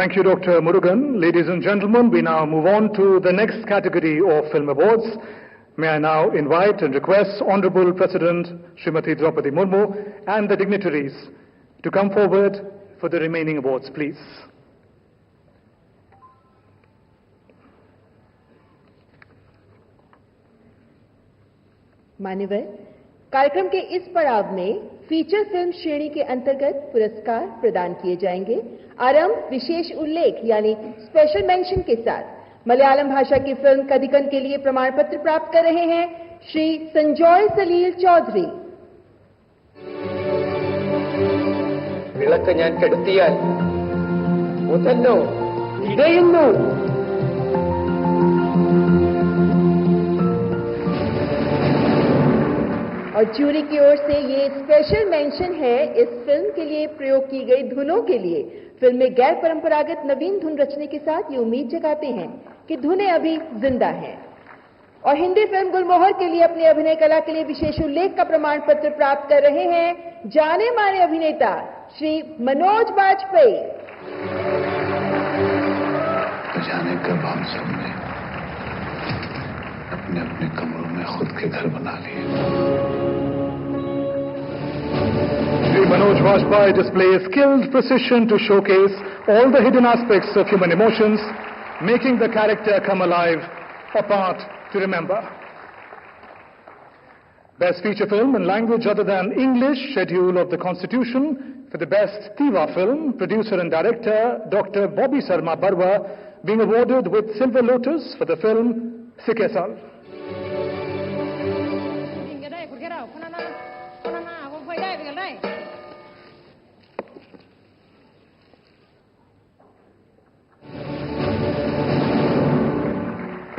Thank you, Dr. Murugan. Ladies and gentlemen, we now move on to the next category of film awards. May I now invite and request Honorable President Srimati Draupadi Murmu and the dignitaries to come forward for the remaining awards, please. मान्यवर, कार्यक्रम के इस पड़ाव में feature film श्रेणी के अंतर्गत पुरस्कार प्रदान किए जाएंगे। आरंभ विशेष उल्लेख यानी स्पेशल मेंशन के साथ मलयालम भाषा की फिल्म कदिकन के लिए प्रमाण पत्र प्राप्त कर रहे हैं श्री संजॉय सलील चौधरी। വിളക്ക് ഞാൻ കെടുത്തിയാൽ മുതല്ലോ ഇടയുന്നു. और जूरी की ओर से ये स्पेशल मेंशन है इस फिल्म के लिए प्रयोग की गई धुनों के लिए। फिल्म में गैर परंपरागत नवीन धुन रचने के साथ ये उम्मीद जगाते हैं कि धुनें अभी जिंदा हैं। और हिंदी फिल्म गुलमोहर के लिए अपनी अभिनय कला के लिए विशेष उल्लेख का प्रमाण पत्र प्राप्त कर रहे हैं जाने माने अभिनेता श्री मनोज बाजपेयी। जाने कब हम सबने अपने अपने कमरों में खुद के घर बना लिए। Shri Manoj Bajpayee displays skilled precision to showcase all the hidden aspects of human emotions, making the character come alive, a part to remember. Best feature film in language other than English, Schedule of the Constitution. For the best Tiva film, producer and director Dr. Bobby Sarma Barwa being awarded with Silver Lotus for the film Sikesal.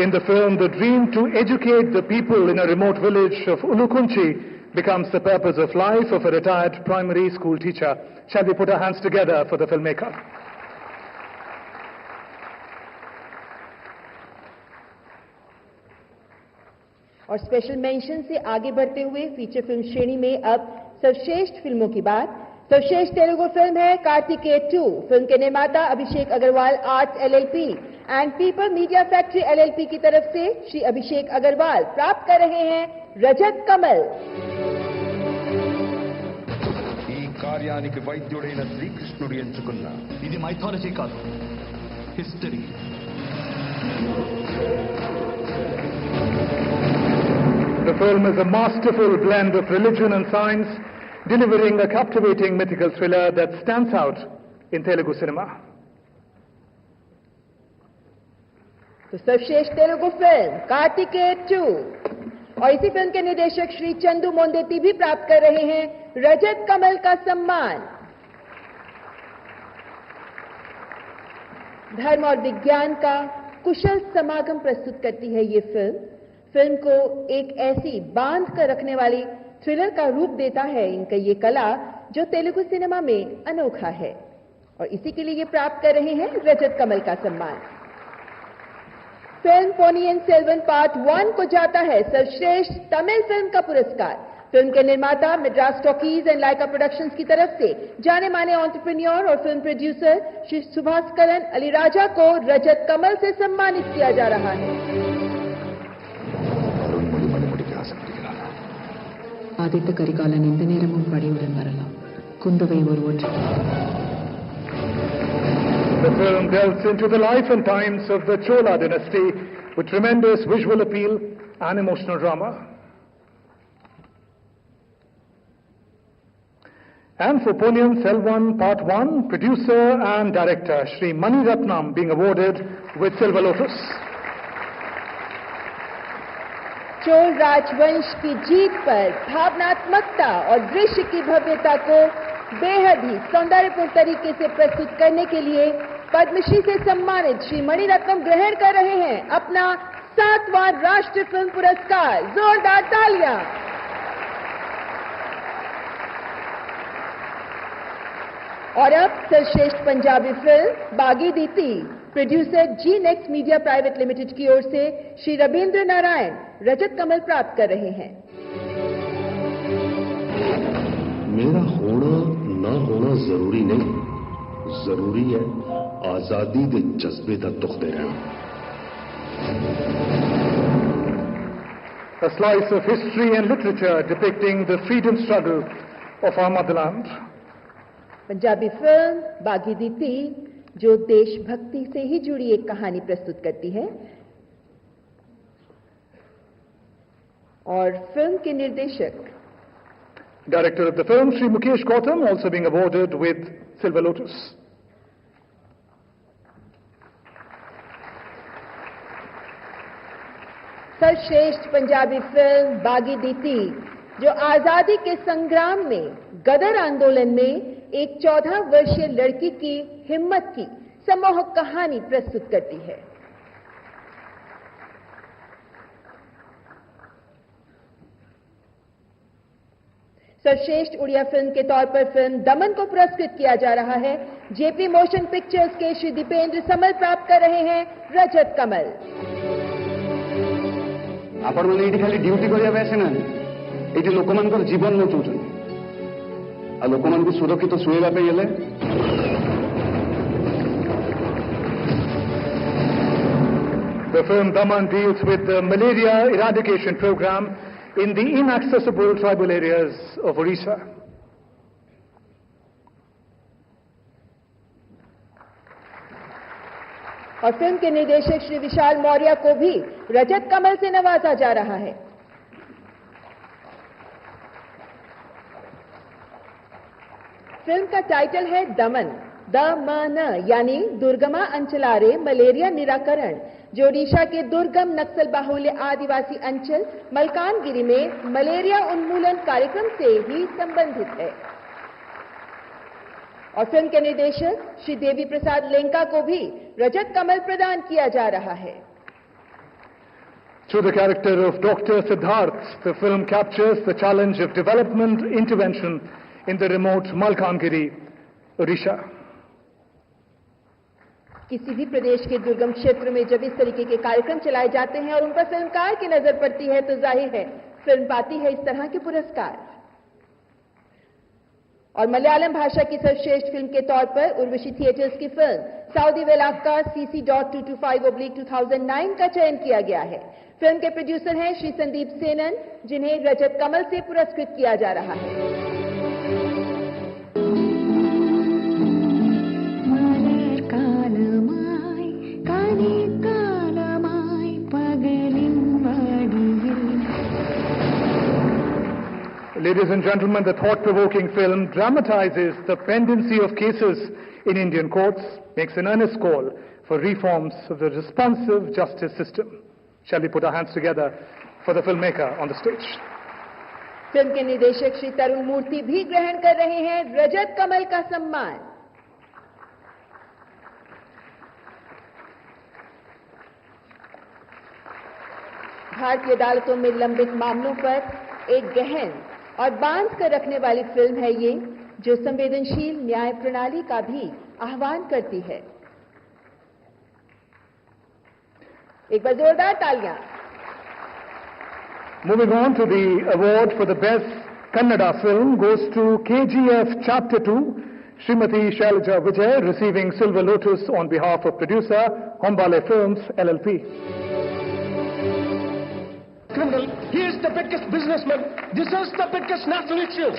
In the film, the dream to educate the people in a remote village of Ulukunchi becomes the purpose of life of a retired primary school teacher. Shall we put our hands together for the filmmaker? और special mention से आगे बढ़ते हुए feature film श्रेणी में अब सर्वश्रेष्ठ फिल्मों की बात। सर्वश्रेष्ठ तेलुगु फिल्म है कार्तिकेय 2। फिल्म के निर्माता Abhishek Agarwal arts LLP and people media factory LLP की तरफ से श्री अभिषेक अग्रवाल प्राप्त कर रहे हैं रजत कमल। ఈ కార్యానికి వైద్యుడైన శ్రీకృష్ణుడు ఎంచుకున్న ఇది మైథాలజీ కాదు, history. The film is a masterful blend of religion and science, delivering a captivating mythical thriller that stands out in Telugu cinema. तो सर्वश्रेष्ठ तेलुगु फिल्म कार्तिकेय 2 और इसी फिल्म के निर्देशक श्री चंदू मोंदेती भी प्राप्त कर रहे हैं रजत कमल का सम्मान। धर्म और विज्ञान का कुशल समागम प्रस्तुत करती है ये फिल्म को एक ऐसी बांध कर रखने वाली थ्रिलर का रूप देता है इनका ये कला जो तेलुगु सिनेमा में अनोखा है और इसी के लिए ये प्राप्त कर रहे हैं रजत कमल का सम्मान। फिल्म पोनियन सेल्वन पार्ट 1 को जाता है सर्वश्रेष्ठ तमिल फिल्म का पुरस्कार। फिल्म के निर्माता Madras talkies and Lyca productions की तरफ से जाने माने एंटरप्रेन्योर और फिल्म प्रोड्यूसर श्री सुभास्करन अलीराजा को रजत कमल से सम्मानित किया जा रहा है। ஆதித்த கரிகாலன் இந்த நேரமும் படையுடன் வரலாம். குந்தவை ஒரு ஒன்று. The film delves into the life and times of the Chola dynasty with tremendous visual appeal and emotional drama. And for Ponniyin Selvan Part 1, producer and director Shri Mani Ratnam being awarded with Silver Lotus. Chola राजवंश की जीत पर भावनात्मकता और दृश्य की भव्यता को बेहद ही सौंदर्यपूर्ण तरीके से प्रस्तुत करने के लिए पद्मश्री से सम्मानित श्री मणि रत्नम ग्रहण कर रहे हैं अपना 7वां राष्ट्रीय फिल्म पुरस्कार। जोरदार तालियां। और अब सर्वश्रेष्ठ पंजाबी फिल्म बागी दीती प्रोड्यूसर जी नेक्स्ट मीडिया प्राइवेट लिमिटेड की ओर से श्री रविंद्र नारायण रजत कमल प्राप्त कर रहे हैं। मेरा होना ना होना जरूरी नहीं, जरूरी है आजादी दे जज्बे दा तुखते रहना। A slice of history and literature depicting the freedom struggle of our motherland. Punjabi film बागी दीती जो देशभक्ति से ही जुड़ी एक कहानी प्रस्तुत करती है और फिल्म के निर्देशक Director of the film, Sri Mukesh Gautam, also being awarded with Silver Lotus. सर्वश्रेष्ठ पंजाबी फिल्म बागी दीती जो आजादी के संग्राम में गदर आंदोलन में एक 14 वर्षीय लड़की की हिम्मत की सम्मोहक कहानी प्रस्तुत करती है। सर्वश्रेष्ठ उड़िया फिल्म के तौर पर फिल्म दमन को पुरस्कृत किया जा रहा है। जेपी मोशन पिक्चर्स के श्री दीपेंद्र समल प्राप्त कर रहे हैं रजत कमल। आपण मैंने ये खाली ड्यूटी करने आसे ना, ये लोक मान जीवन बचाऊँ आ लोक मान सुरक्षित शुएगा हेले The film Daman deals with the malaria eradication program in the inaccessible tribal areas of Orissa. और फिल्म के निर्देशक श्री विशाल मौर्य को भी रजत कमल से नवाजा जा रहा है। फिल्म का टाइटल है दमन, दमन यानी दुर्गमा अंचलारे मलेरिया निराकरण, जो ओडिशा के दुर्गम नक्सल बाहुल्य आदिवासी अंचल मलकानगिरी में मलेरिया उन्मूलन कार्यक्रम से ही संबंधित है। और फिल्म के निर्देशक श्री देवी प्रसाद लेंका को भी रजत कमल प्रदान किया जा रहा है। Through the character of Dr. Siddharth, the film captures the challenge of development intervention in the remote Malkangiri, Odisha. किसी भी प्रदेश के दुर्गम क्षेत्र में जब इस तरीके के कार्यक्रम चलाए जाते हैं और उन पर फिल्मकार की नजर पड़ती है तो जाहिर है फिल्म पाती है इस तरह के पुरस्कार। और मलयालम भाषा की सर्वश्रेष्ठ फिल्म के तौर पर उर्वशी थिएटर्स की फिल्म सऊदी वेलाका CC.225/2009 का चयन किया गया है। फिल्म के प्रोड्यूसर हैं श्री संदीप सेनन, जिन्हें रजत कमल से पुरस्कृत किया जा रहा है। Ladies and gentlemen, the thought-provoking film dramatizes the pendency of cases in Indian courts, makes an earnest call for reforms of the responsive justice system. Shall we put our hands together for the filmmaker on the stage? Film के निर्देशक श्री तरुण मूर्ति भी ग्रहण कर रहे हैं रजत कमल का सम्मान। भारतीय अदालतों में लंबित मामलों पर एक गहन और बांध कर रखने वाली फिल्म है ये, जो संवेदनशील न्याय प्रणाली का भी आह्वान करती है। एक बार जोरदार तालियां। Moving on to the award for the best Kannada film goes to KGF Chapter 2, Srimati Shailaja Vijay, receiving Silver Lotus on behalf of producer Hombale Films LLP. Criminal, he is the biggest businessman. This is the biggest national issue.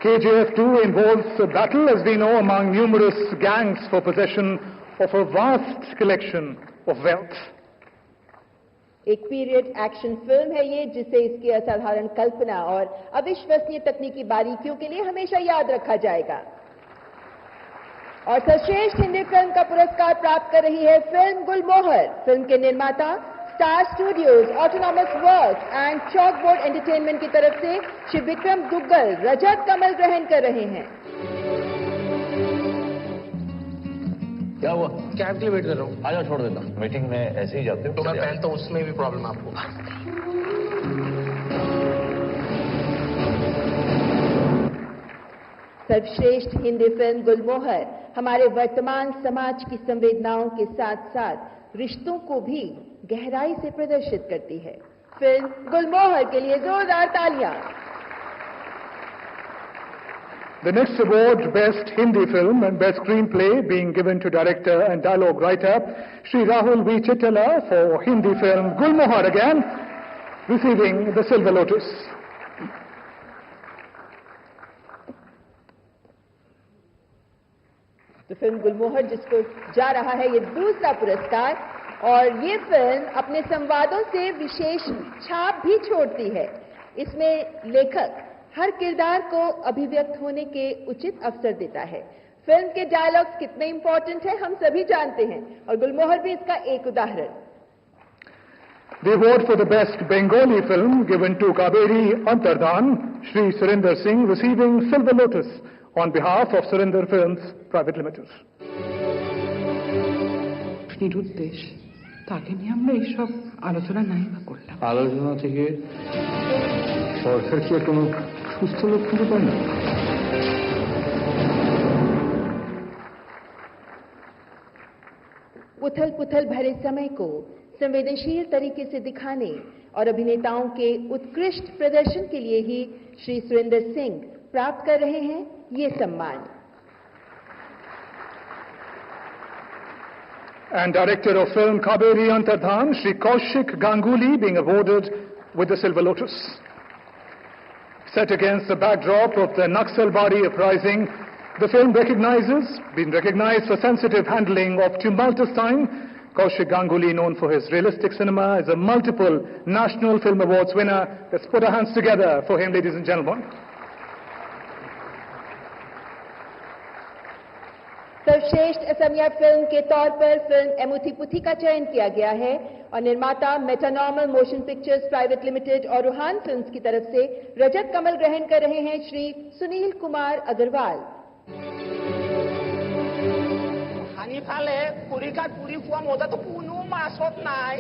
KGF 2 involves a battle, as we know, among numerous gangs for possession of a vast collection of wealth. एक period action film है ये, जिसे इसकी असाधारण कल्पना और अविश्वसनीय तकनीकी बारीकियों के लिए हमेशा याद रखा जाएगा। और सर्वश्रेष्ठ हिंदी फिल्म का पुरस्कार प्राप्त कर रही है फिल्म गुलमोहर। फिल्म के निर्माता star studios, autonomous works and chalkboard entertainment की तरफ से श्री विक्रम दुग्गल रजत कमल ग्रहण कर रहे हैं। क्या हुआ? कैब के लिए वेट कर रहा हूँ। आ जाओ, छोड़ देता हूँ। मीटिंग में ऐसे ही जाते हो तो मैं पहनता हूँ, उसमें भी प्रॉब्लम आपको। सर्वश्रेष्ठ हिंदी फिल्म गुलमोहर हमारे वर्तमान समाज की संवेदनाओं के साथ साथ रिश्तों को भी गहराई से प्रदर्शित करती है। फिल्म गुलमोहर के लिए जोरदार तालियां। The next award, Best Hindi Film and Best Screenplay, being given to director and dialogue writer Shri Rahul V. Chittala for Hindi film Gulmohar again, receiving the Silver Lotus. तो फिल्म गुलमोहर जिसको जा रहा है ये दूसरा पुरस्कार, और ये फिल्म अपने संवादों से विशेष छाप भी छोड़ती है। इसमें लेखक हर किरदार को अभिव्यक्त होने के उचित अवसर देता है। फिल्म के डायलॉग्स कितने इंपॉर्टेंट हैं हम सभी जानते हैं, और गुलमोहर भी इसका एक उदाहरण। The award for the best Bengali film given to Kaveri Antardhan, Shri Surinder Singh, receiving Silver Lotus on behalf of Surinder Films Private Limited. নিরুদ্দেশ তাকে নিয়ে আমরা এইসব আলোচনা নাই বা করলাম। আলোচনা থেকে সরকার কি কোনো সুস্থ লোক খুঁজে পায় না? उथल पुथल भरे समय को संवेदनशील तरीके से दिखाने और अभिनेताओं के उत्कृष्ट प्रदर्शन के लिए ही श्री सुरेंद्र सिंह प्राप्त कर रहे हैं ये सम्मान। And director of film Kaveri Antardhan, Shri Kaushik Ganguly, being awarded with the Silver Lotus. Set against the backdrop of the Naxalbari uprising, the film been recognized for sensitive handling of tumultuous time. Kaushik Ganguly, known for his realistic cinema, is a multiple National Film Awards winner. Let's put our hands together for him, ladies and gentlemen. सर्वश्रेष्ठ Asamiya film के तौर पर film एमुथी पुथी का चयन किया गया है, और निर्माता मेटानॉर्मल मोशन पिक्चर्स प्राइवेट लिमिटेड और रूहान फिल्म्स की तरफ से रजत कमल ग्रहण कर रहे हैं श्री सुनील कुमार अग्रवाल। हानि फाले पूरी का पूरी फुआ मोदा तो पूनू मासोत नाय।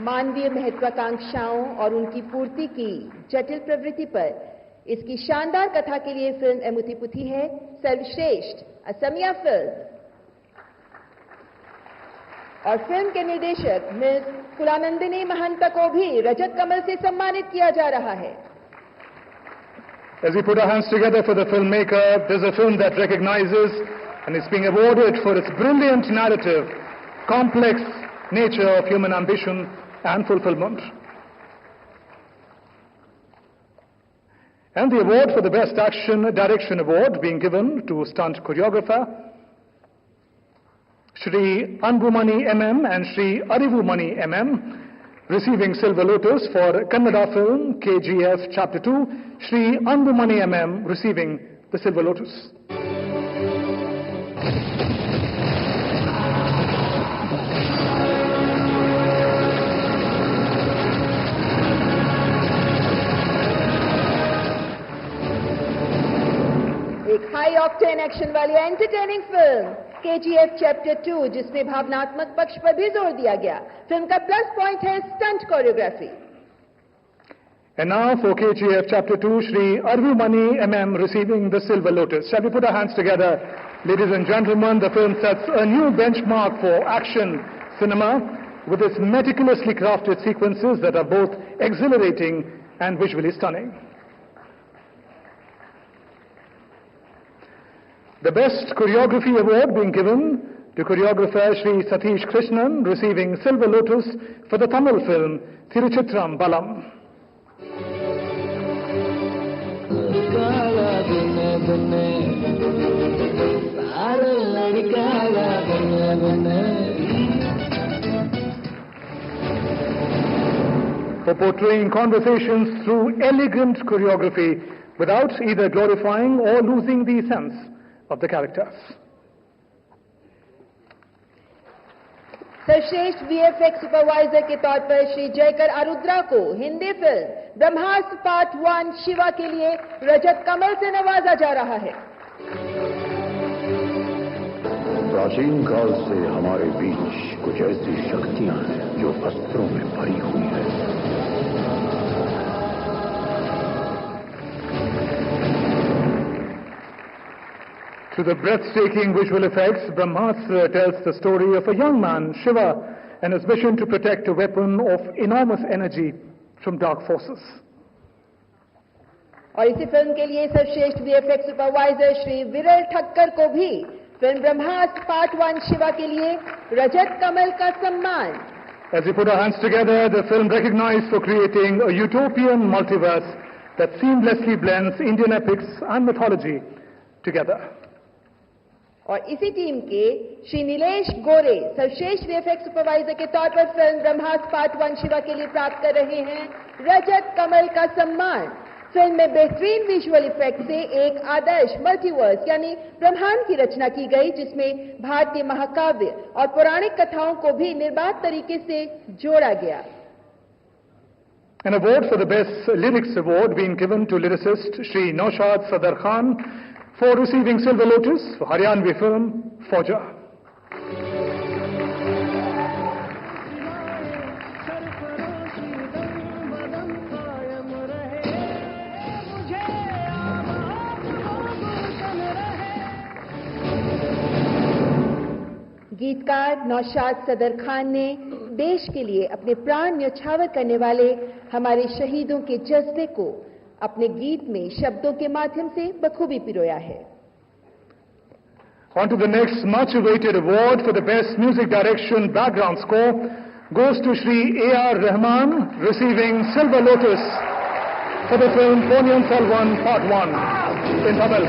मानवीय महत्वाकांक्षाओं और उनकी पूर्ति की जटिल प्रवृत्ति पर इसकी शानदार कथा के लिए फिल्म एमुथी पुथी है सर्वश्रेष्ठ असमिया फिल्म। और फिल्म के निर्देशक मिस कुलानंदिनी महंत को भी रजत कमल से सम्मानित किया जा रहा है। As we put our hands together for the filmmaker, there's a film that recognizes and is being awarded for its brilliant narrative, complex nature of human ambition and fulfillment. And the award for the Best Action Direction Award being given to stunt choreographer Shri Anbumani MM and Shri Arivumani MM, receiving Silver Lotus for Kannada film KGF Chapter 2, Shri Anbumani MM receiving the Silver Lotus. एक high octane action वाली entertaining film KGF chapter 2, जिसमें भावनात्मक पक्ष पर भी जोर दिया गया। फिल्म का प्लस पॉइंट है stunt choreography. And now for KGF Chapter 2, Shri Arvumani MM receiving the Silver Lotus. Shall we put our hands together? Ladies and gentlemen, the film sets a new benchmark for action cinema with its meticulously crafted sequences that are both exhilarating and visually stunning. The Best Choreography Award being given to choreographer Shri Satish Krishnan, receiving Silver Lotus for the Tamil film Thiruchitram Balam. For portraying conversations through elegant choreography without either glorifying or losing the sense of the characters. सर्वश्रेष्ठ VFX supervisor के तौर पर श्री जयकर आरुद्रा को Hindi film ब्रह्मास्त्र part 1 Shiva के लिए रजत कमल से नवाजा जा रहा है। प्राचीन काल से हमारे बीच कुछ ऐसी शक्तियां हैं जो अस्त्रों में भरी हुई है। To the breathtaking visual effects, Brahmastra tells the story of a young man, Shiva, and his mission to protect a weapon of enormous energy from dark forces. और इसी फिल्म के लिए सर्वश्रेष्ठ वीएफएक्स सुपरवाइजर श्री विरल ठक्कर को भी फिल्म ब्रह्मास्त्र part 1 Shiva के लिए रजत कमल का सम्मान. As we put our hands together, the film recognized for creating a utopian multiverse that seamlessly blends Indian epics and mythology together. और इसी टीम के श्री नीलेश गोरे सर्वश्रेष्ठ वीएफएक्स सुपरवाइजर के तौर पर फिल्म ब्रह्मास्त्र पार्ट 1 शिवा के लिए प्राप्त कर रहे हैं रजत कमल का सम्मान. फिल्म में बेहतरीन विजुअल इफेक्ट से एक आदर्श मल्टीवर्स यानी ब्रह्मांड की रचना की गई, जिसमें भारतीय महाकाव्य और पौराणिक कथाओं को भी निर्बाध तरीके से जोड़ा गया. An award for the Best Lyrics Award being given to lyricist Shri Naushad Sadar Khan for receiving Silver Lotus for Haryanvi film Fauja. गीतकार नौशाद सदर खान ने देश के लिए अपने प्राण न्यौछावर करने वाले हमारे शहीदों के जज्बे को अपने गीत में शब्दों के माध्यम से बखूबी पिरोया है. On to the next much awaited award for the Best Music Direction Background Score goes to Shri A.R. Rahman, receiving Silver Lotus for the film Ponniyin Selvan Part 1 in Tamil.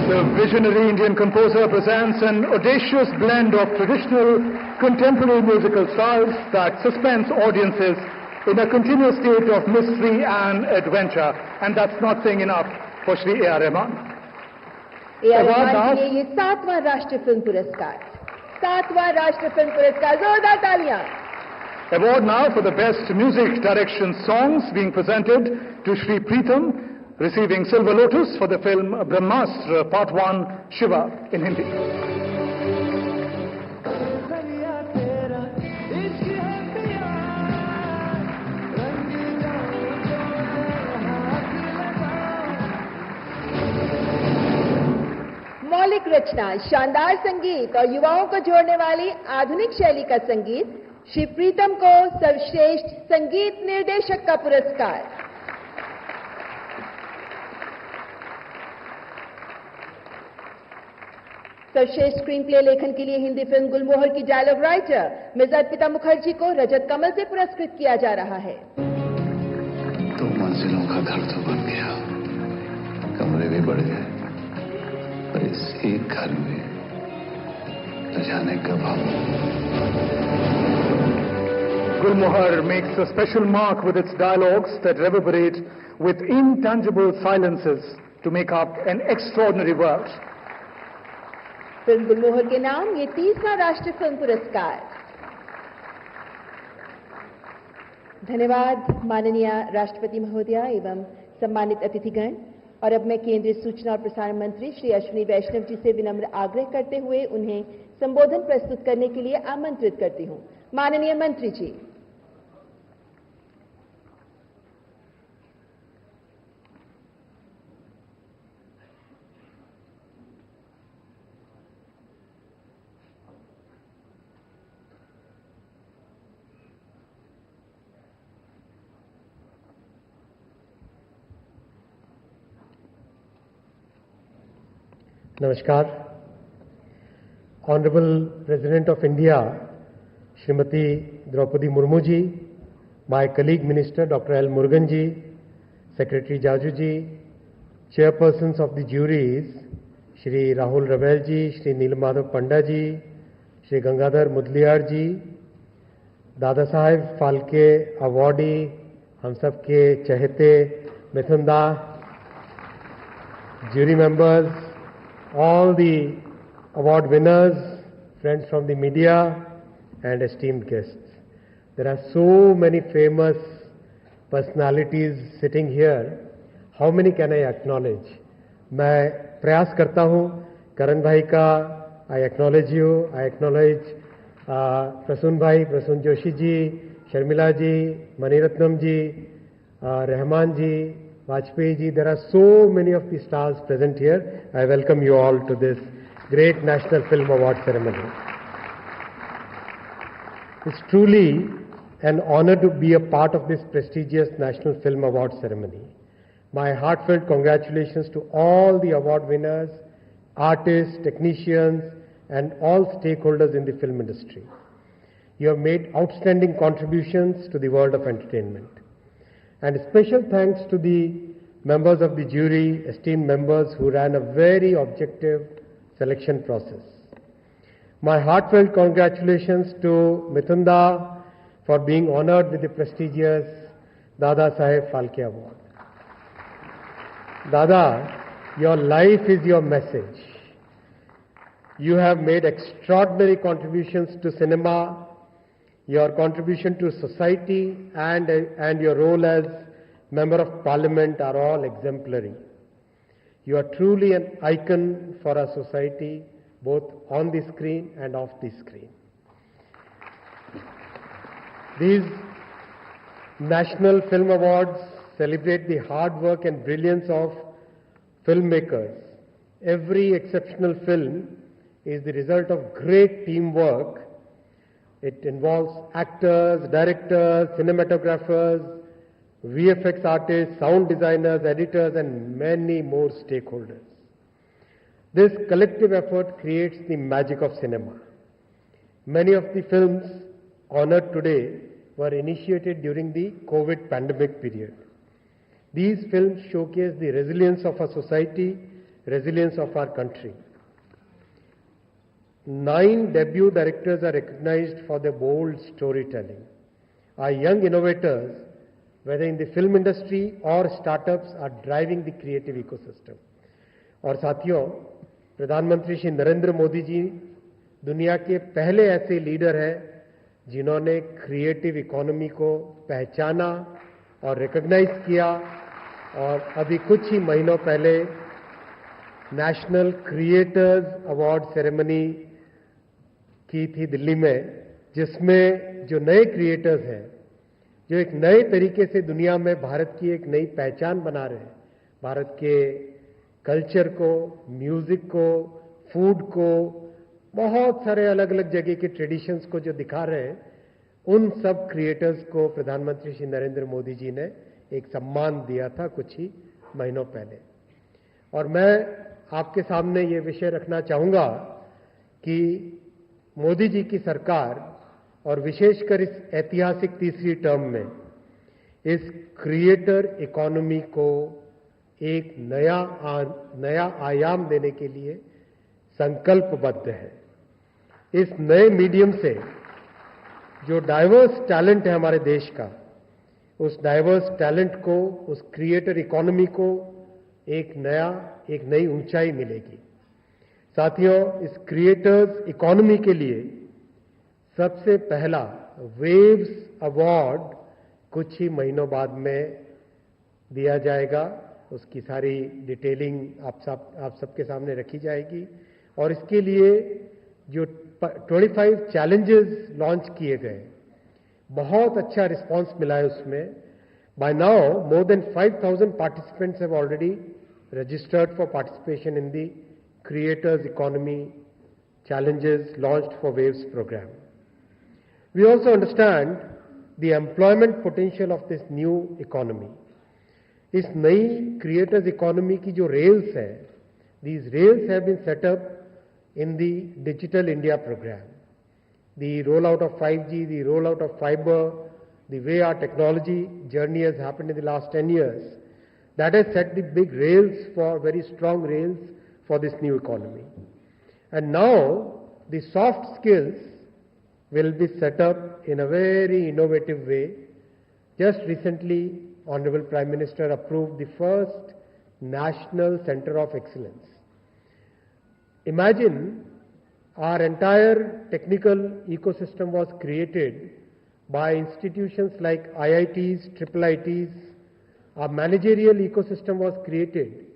The visionary Indian composer presents an audacious blend of traditional contemporary musical styles that suspense audiences in a continuous state of mystery and adventure. And that's not saying enough for Shri A.R. Rahman. A.R. Rahman के लिए ये 7वां राष्ट्रीय film पुरस्कार. 7वां राष्ट्रीय film पुरस्कार. जोरदार तालियां. Award now for the Best Music Direction Songs being presented to Shri Preetham, receiving Silver Lotus for the film Brahmastra Part 1 Shiva in Hindi. मौलिक रचना, शानदार संगीत और युवाओं को जोड़ने वाली आधुनिक शैली का संगीत, श्री प्रीतम को सर्वश्रेष्ठ संगीत निर्देशक का पुरस्कार. सर्वश्रेष्ठ स्क्रीन प्ले लेखन के लिए हिंदी फिल्म गुलमोहर की dialogue writer miss Arpita Mukherjee को रजत कमल से पुरस्कृत किया जा रहा है. 2 मंजिलों का घर तो बन गया, कमरे भी बढ़ गए, पर इस एक घर में न जाने कब हम. Gulmohar makes a special mark with its dialogues that reverberate with intangible silences to make up an extraordinary world. Film Gulmohar के नाम ये 30वां राष्ट्रीय फिल्म पुरस्कार. धन्यवाद माननीय राष्ट्रपति महोदया एवं सम्मानित अतिथिगण. और अब मैं केंद्रीय सूचना और प्रसारण मंत्री श्री अश्विनी वैष्णव जी से विनम्र आग्रह करते हुए उन्हें संबोधन प्रस्तुत करने के लिए आमंत्रित करती हूं. माननीय मंत्री जी. नमस्कार. Honourable president of India Shrimati Draupadi Murmu ji, my colleague minister doctor L Murugan ji, secretary Jaju ji, chairpersons of the juries Shri Rahul Rawail ji, Shri Nilamadhab Panda ji, Shri Gangadhar Mudaliar ji, Dada Saheb Phalke awardee, हम सब के चहेते मिथुन दा, jury members, all the award winners, friends from the media and esteemed guests. There are so many famous personalities sitting here. How many can I acknowledge? मैं प्रयास करता हूँ. करण भाई का I acknowledge you. I acknowledge Prasoon भाई, प्रसून जोशी जी, शर्मिला जी, मणिरत्नम जी, Rahman ji, Vajpayee ji, there are so many of the stars present here. I welcome you all to this great National Film Award ceremony. It's truly an honor to be a part of this prestigious National Film Award ceremony. My heartfelt congratulations to all the award winners, artists, technicians, and all stakeholders in the film industry. You have made outstanding contributions to the world of entertainment. And special thanks to the members of the jury, esteemed members who ran a very objective selection process. My heartfelt congratulations to Mithunda for being honored with the prestigious Dada Saheb Phalke Award. Dada, your life is your message. You have made extraordinary contributions to cinema. Your contribution to society and your role as Member of Parliament are all exemplary. You are truly an icon for our society, both on the screen and off the screen. These National Film Awards celebrate the hard work and brilliance of filmmakers. Every exceptional film is the result of great teamwork. It involves actors, directors, cinematographers, VFX artists, sound designers, editors, and many more stakeholders. This collective effort creates the magic of cinema. Many of the films honored today were initiated during the COVID pandemic period. These films showcase the resilience of our society, resilience of our country. 9 debut directors are recognized for their bold storytelling. Our young innovators, whether in the film industry or startups, are driving the creative ecosystem. और साथियों, प्रधानमंत्री श्री नरेंद्र मोदी जी दुनिया के पहले ऐसे leader हैं जिन्होंने creative economy को पहचाना और रिकॉग्नाइज किया, और अभी कुछ ही महीनों पहले नेशनल क्रिएटर्स अवार्ड सेरेमनी की थी दिल्ली में, जिसमें जो नए क्रिएटर्स हैं, जो एक नए तरीके से दुनिया में भारत की एक नई पहचान बना रहे हैं, भारत के कल्चर को, म्यूजिक को, फूड को, बहुत सारे अलग अलग जगह के ट्रेडिशंस को जो दिखा रहे हैं, उन सब क्रिएटर्स को प्रधानमंत्री श्री नरेंद्र मोदी जी ने एक सम्मान दिया था कुछ ही महीनों पहले। और मैं आपके सामने ये विषय रखना चाहूंगा कि मोदी जी की सरकार और विशेषकर इस ऐतिहासिक तीसरी टर्म में इस क्रिएटर इकोनॉमी को एक नया आयाम देने के लिए संकल्पबद्ध है। इस नए मीडियम से जो डाइवर्स टैलेंट है हमारे देश का, उस डाइवर्स टैलेंट को, उस क्रिएटर इकोनॉमी को एक नई ऊंचाई मिलेगी। साथियों, इस क्रिएटर्स इकोनॉमी के लिए सबसे पहला वेव्स अवार्ड कुछ ही महीनों बाद में दिया जाएगा। उसकी सारी डिटेलिंग आप सबके सामने रखी जाएगी, और इसके लिए जो 25 चैलेंजेस लॉन्च किए गए, बहुत अच्छा रिस्पांस मिला है उसमें। By now more than 5000 participants have already registered for participation in the Creators Economy Challenges launched for WAVES program. We also understand the employment potential of this new economy. इस नई creators economy की जो rails है, these rails have been set up in the Digital India program. The rollout of 5G, the rollout of fiber, the way our technology journey has happened in the last 10 years, that has set the big rails, for very strong rails for this new economy. And now the soft skills will be set up in a very innovative way. Just recently, Honorable Prime Minister approved the first National Center of Excellence. Imagine our entire technical ecosystem was created by institutions like IITs, IIITs. Our managerial ecosystem was created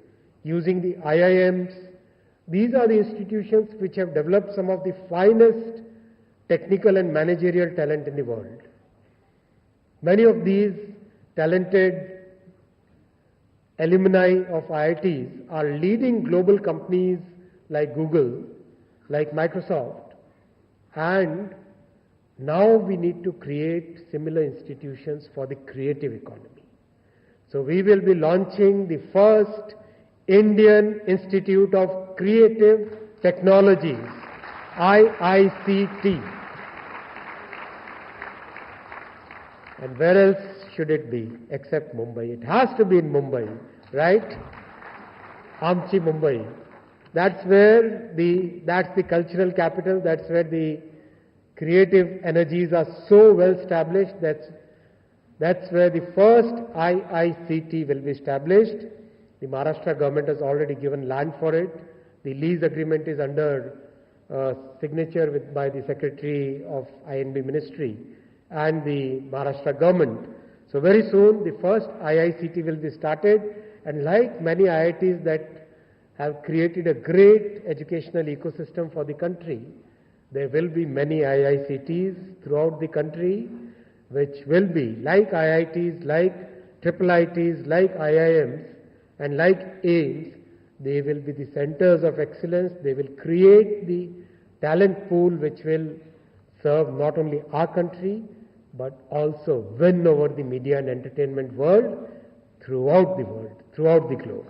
using the IIMs. These are the institutions which have developed some of the finest technical and managerial talent in the world. Many of these talented alumni of IITs are leading global companies like Google, like Microsoft, and now we need to create similar institutions for the creative economy. So we will be launching the first Indian Institute of Creative Technologies, IICT. And where else should it be except Mumbai? It has to be in Mumbai, right? Amchi, Mumbai. That's the cultural capital, that's where the creative energies are so well established. That's where the first IICT will be established. The Maharashtra government has already given land for it. The lease agreement is under signature by the Secretary of INB Ministry and the Maharashtra government. So very soon the first IICT will be started, and like many IITs that have created a great educational ecosystem for the country, there will be many IICTs throughout the country which will be like IITs, like triple ITs, like IIMs and like AIIMS. They will be the centers of excellence. They will create the talent pool which will serve not only our country but also win over the media and entertainment world, throughout the globe.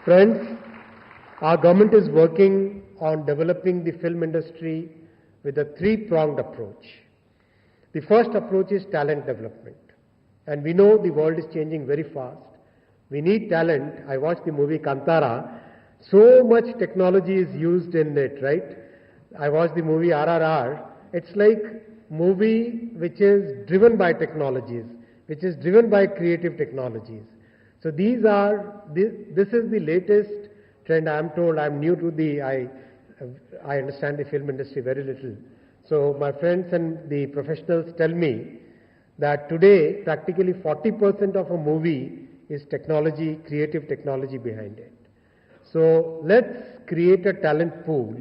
Friends, our government is working on developing the film industry with a three-pronged approach. The first approach is talent development. And we know the world is changing very fast. We need talent. I watched the movie Kantara. So much technology is used in it, right? I watched the movie RRR. It's like movie which is driven by technologies, which is driven by creative technologies. So this is the latest trend. I am told, I am new to I understand the film industry very little. So my friends and the professionals tell me that today practically 40% of a movie is technology, creative technology behind it. So let's create a talent pool.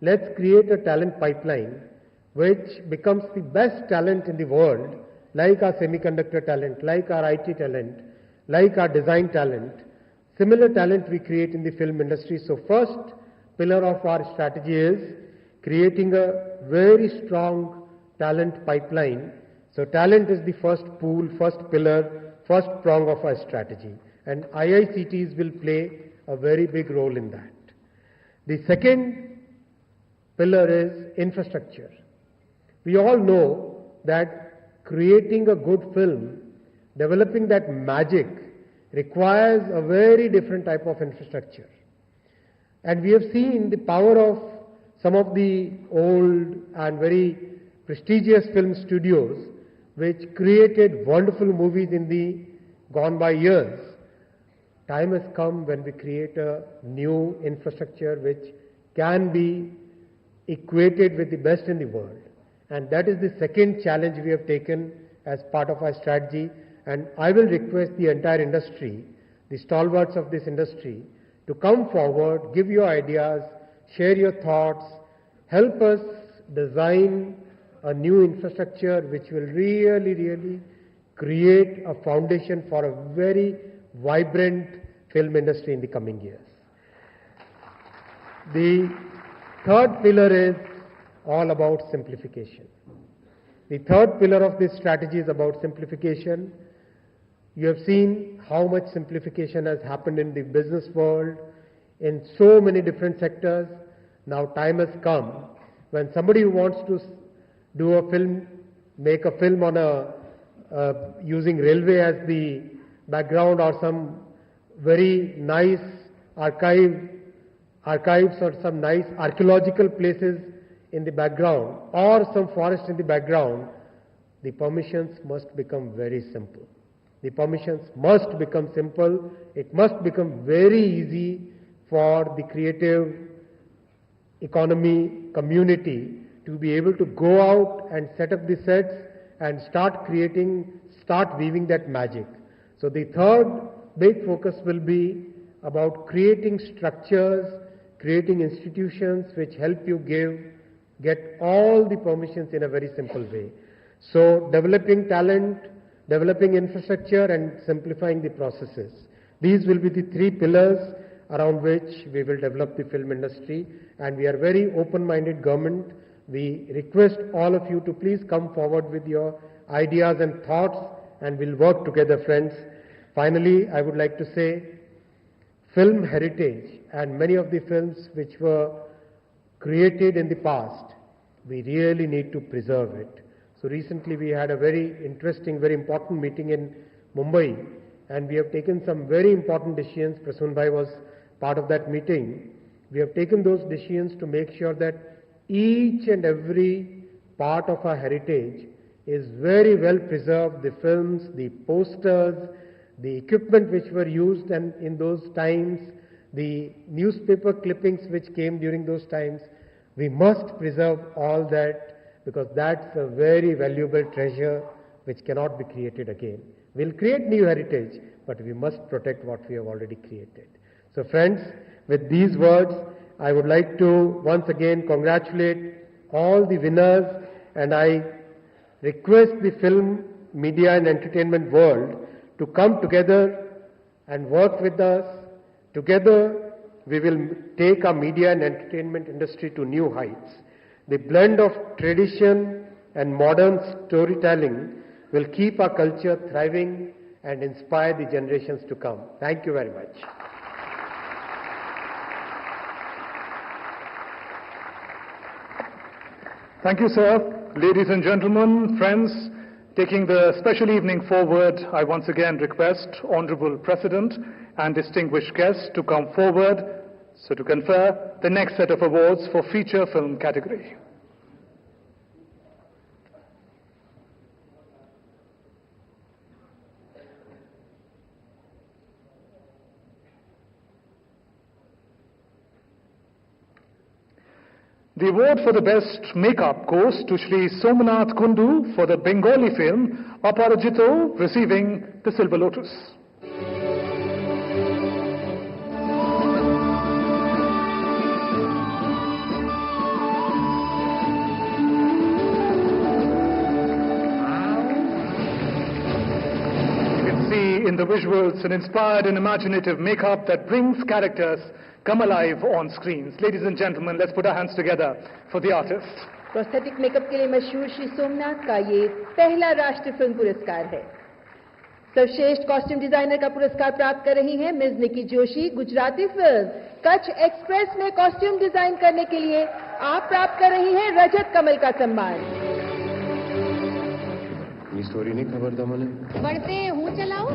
Let's create a talent pipeline which becomes the best talent in the world, like our semiconductor talent, like our IT talent, like our design talent. Similar talent we create in the film industry. So first pillar of our strategy is creating a very strong talent pipeline. So talent is the first pool, first pillar, first prong of our strategy. And IICTs will play a very big role in that. The second pillar is infrastructure. We all know that creating a good film, developing that magic, requires a very different type of infrastructure. And we have seen the power of some of the old and very prestigious film studios which created wonderful movies in the gone by years. Time has come when we create a new infrastructure which can be equated with the best in the world. And that is the second challenge we have taken as part of our strategy. And I will request the entire industry, the stalwarts of this industry, to come forward, give your ideas, share your thoughts, help us design a new infrastructure which will really create a foundation for a very vibrant film industry in the coming years. The third pillar is all about simplification. The third pillar of this strategy is about simplification. You have seen how much simplification has happened in the business world, in so many different sectors. Now time has come when somebody who wants to do a film, make a film on using railway as the background, or some very nice archives or some nice archaeological places in the background, or some forest in the background, the permissions must become very simple. The permissions must become simple. It must become very easy for the creative economy community to be able to go out and set up the sets and start weaving that magic. So the third big focus will be about creating structures, creating institutions which help you get all the permissions in a very simple way. So developing talent, developing infrastructure and simplifying the processes. These will be the three pillars around which we will develop the film industry, and we are very open-minded government. We request all of you to please come forward with your ideas and thoughts, and we'll work together, friends. Finally, I would like to say, film heritage and many of the films which were created in the past, we really need to preserve it. So recently we had a very interesting, very important meeting in Mumbai, and we have taken some very important decisions. Prasoon Bhai was part of that meeting. We have taken those decisions to make sure that each and every part of our heritage is very well preserved. The films, the posters, the equipment which were used and in those times, the newspaper clippings which came during those times, we must preserve all that, because that's a very valuable treasure which cannot be created again. We'll create new heritage, but we must protect what we have already created. So friends, with these words, I would like to once again congratulate all the winners, and I request the film, media and entertainment world to come together and work with us. Together, we will take our media and entertainment industry to new heights. The blend of tradition and modern storytelling will keep our culture thriving and inspire the generations to come. Thank you very much. Thank you, sir. Ladies and gentlemen, friends, taking the special evening forward, I once again request Honorable President and distinguished guests to come forward so to confer the next set of awards for feature film category. The award for the best makeup goes to Shri Somnath Kundu for the Bengali film Aparajito, receiving the Silver Lotus. You can see in the visuals an inspired and imaginative makeup that brings characters come alive on screens. Ladies and gentlemen, let's put our hands together for the artist. Prosthetic makeup के लिए मशहूर श्री सोमनाथ का ये पहला राष्ट्रीय film पुरस्कार है। सर्वश्रेष्ठ कॉस्ट्यूम डिजाइनर का पुरस्कार प्राप्त कर रही हैं मिस निकी जोशी। गुजराती फिल्म कच्छ एक्सप्रेस में कॉस्ट्यूम डिजाइन करने के लिए आप प्राप्त कर रही हैं रजत कमल का सम्मान। ये स्टोरी नहीं खबर था मैंने। बढ़ते हूँ चलाओ।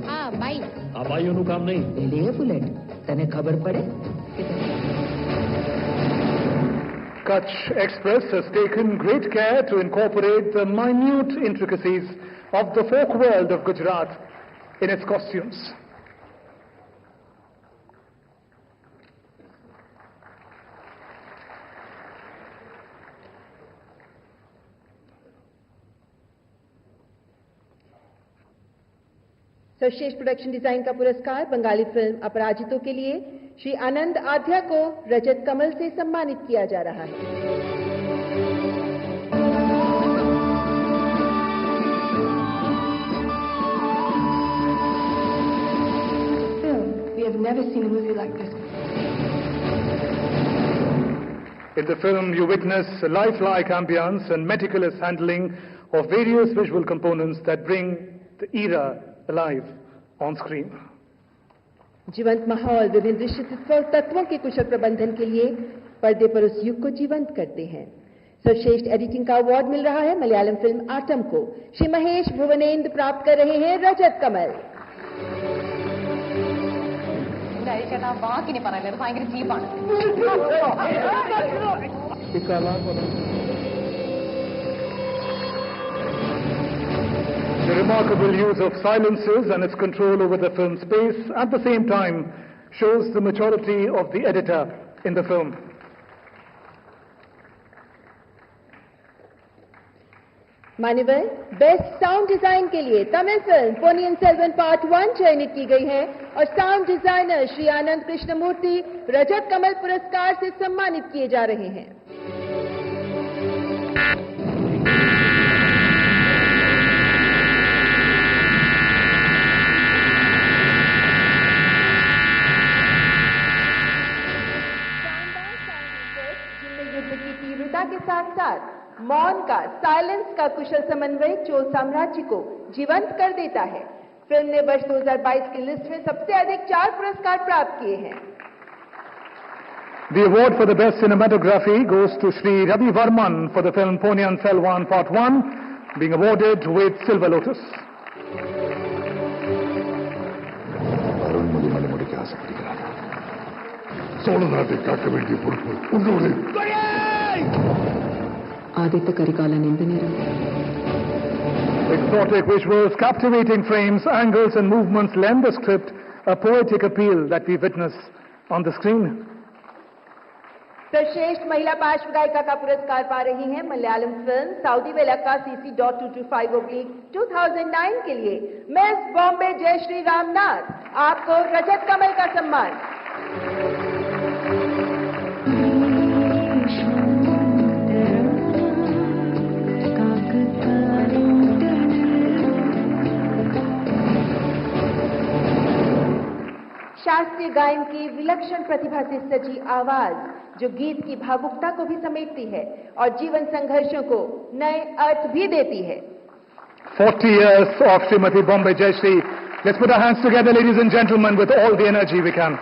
हाँ भाई। हाँ भाई उन्हों काम नहीं। इंडिया बुलेट तने खबर पड़े? Kutch Express has taken great care to incorporate the minute intricacies of the folk world of Gujarat in its costumes. सर्वश्रेष्ठ प्रोडक्शन डिजाइन का पुरस्कार बंगाली फिल्म अपराजितो के लिए श्री आनंद आध्या को रजत कमल से सम्मानित किया जा रहा है। We have never seen a movie like this. In the film, you witness a lifelike ambience and meticulous handling of various visual components that bring the era alive on screen. जीवंत माहौल विभिन्न दृश्य तत्वों के कुशल प्रबंधन के लिए पर्दे पर उस युग को जीवंत करते हैं। सर्वश्रेष्ठ एडिटिंग का अवार्ड मिल रहा है मलयालम फिल्म आटम को। श्री महेश भुवनेंद्र प्राप्त कर रहे हैं रजत कमल। The remarkable use of silences and its control over the film space at the same time shows the maturity of the editor in the film. मान्यवर बेस्ट साउंड डिजाइन के लिए तमिल फिल्म पोनियन सेल्वन पार्ट 1 चयनित की गई है और साउंड डिजाइनर श्री आनंद कृष्णमूर्ति रजत कमल पुरस्कार से सम्मानित किए जा रहे हैं। मौन का, साइलेंस का कुशल समन्वय चोल साम्राज्य को जीवंत कर देता है। फिल्म ने वर्ष 2022 की लिस्ट में सबसे अधिक 4 पुरस्कार प्राप्त किए हैं। The award for the best cinematography goes to Shri Ravi Varman for the film Ponniyin Selvan Part 1, being awarded with Silver Lotus. Aditya Karikala నిందనేరం. Exotic visuals, captivating frames, angles and movements lend the script a poetic appeal that we witness on the screen. सर्वश्रेष्ठ महिला पार्श्व गायिका का पुरस्कार पा रही हैं Malayalam film Saudi वेलक्का CC.225/2009 के लिए मिस बॉम्बे जयश्री रामनाथ। आपको रजत कमल का सम्मान। शास्त्रीय गायन की विलक्षण प्रतिभा से सजी आवाज जो गीत की भावुकता को भी समेटती है और जीवन संघर्षों को नए अर्थ भी देती है। 40 years of Srimati Bombay Jayashree. Let's put our hands together, ladies and gentlemen, with all the energy we can.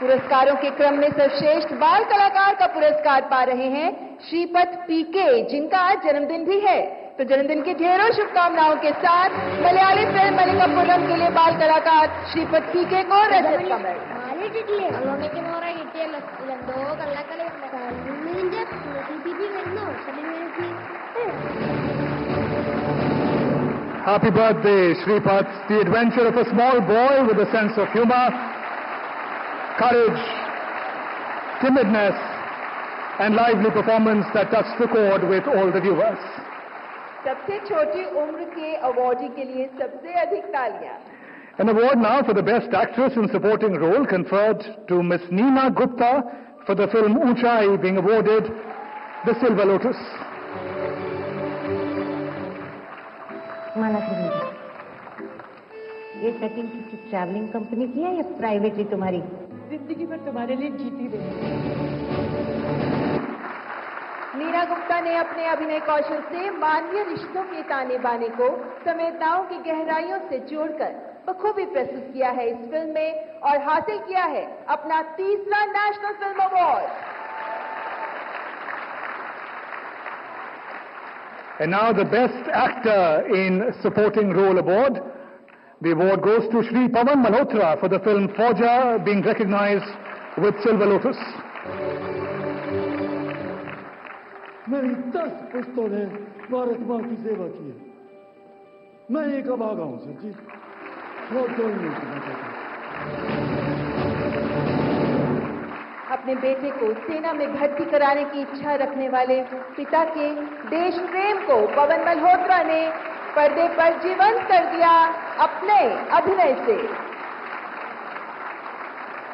पुरस्कारों के क्रम में सर्वश्रेष्ठ बाल कलाकार का पुरस्कार पा रहे हैं श्रीपत पीके, जिनका आज जन्मदिन भी है। तो जन्मदिन की ढेरों शुभकामनाओं के साथ मलयाली फिल्म मलिकापुरम के लिए बाल कलाकार श्रीपत पीके को रजत कमल। Happy birthday, Shripat. The adventure of a small boy with a sense of humor, courage, timidness, and lively performance that touched the chord with all the viewers. सबसे छोटी उम्र के अवार्डी के लिए सबसे अधिक तालियां। An award now for the best actress in supporting role conferred to Miss Neena Gupta for the film Unchai, being awarded the Silver Lotus. ये सेटिंग किसी ट्रैवलिंग कंपनी की है या प्राइवेटली तुम्हारी? जिंदगी भर तुम्हारे लिए जीती रही। नीना गुप्ता ने अपने अभिनय कौशल से मानवीय रिश्तों के ताने बाने को संवेदनाओं की गहराइयों से जोड़कर बखूबी प्रस्तुत किया है इस फिल्म में और हासिल किया है अपना 3रा national film award. And now the best actor in supporting role award. The award goes to Shri Pawan Malhotra for the film Fauja, being recognized with Silver Lotus. मेरी 10 पुश्तों ने भारत माँ की सेवा की है। मैं एक अभागा हूं सर जी, और कोई नहीं सुना चाहता। अपने बेटे को सेना में भर्ती कराने की इच्छा रखने वाले पिता के देश प्रेम को पवन मल्होत्रा ने पर्दे पर जीवंत कर दिया अपने अभिनय से।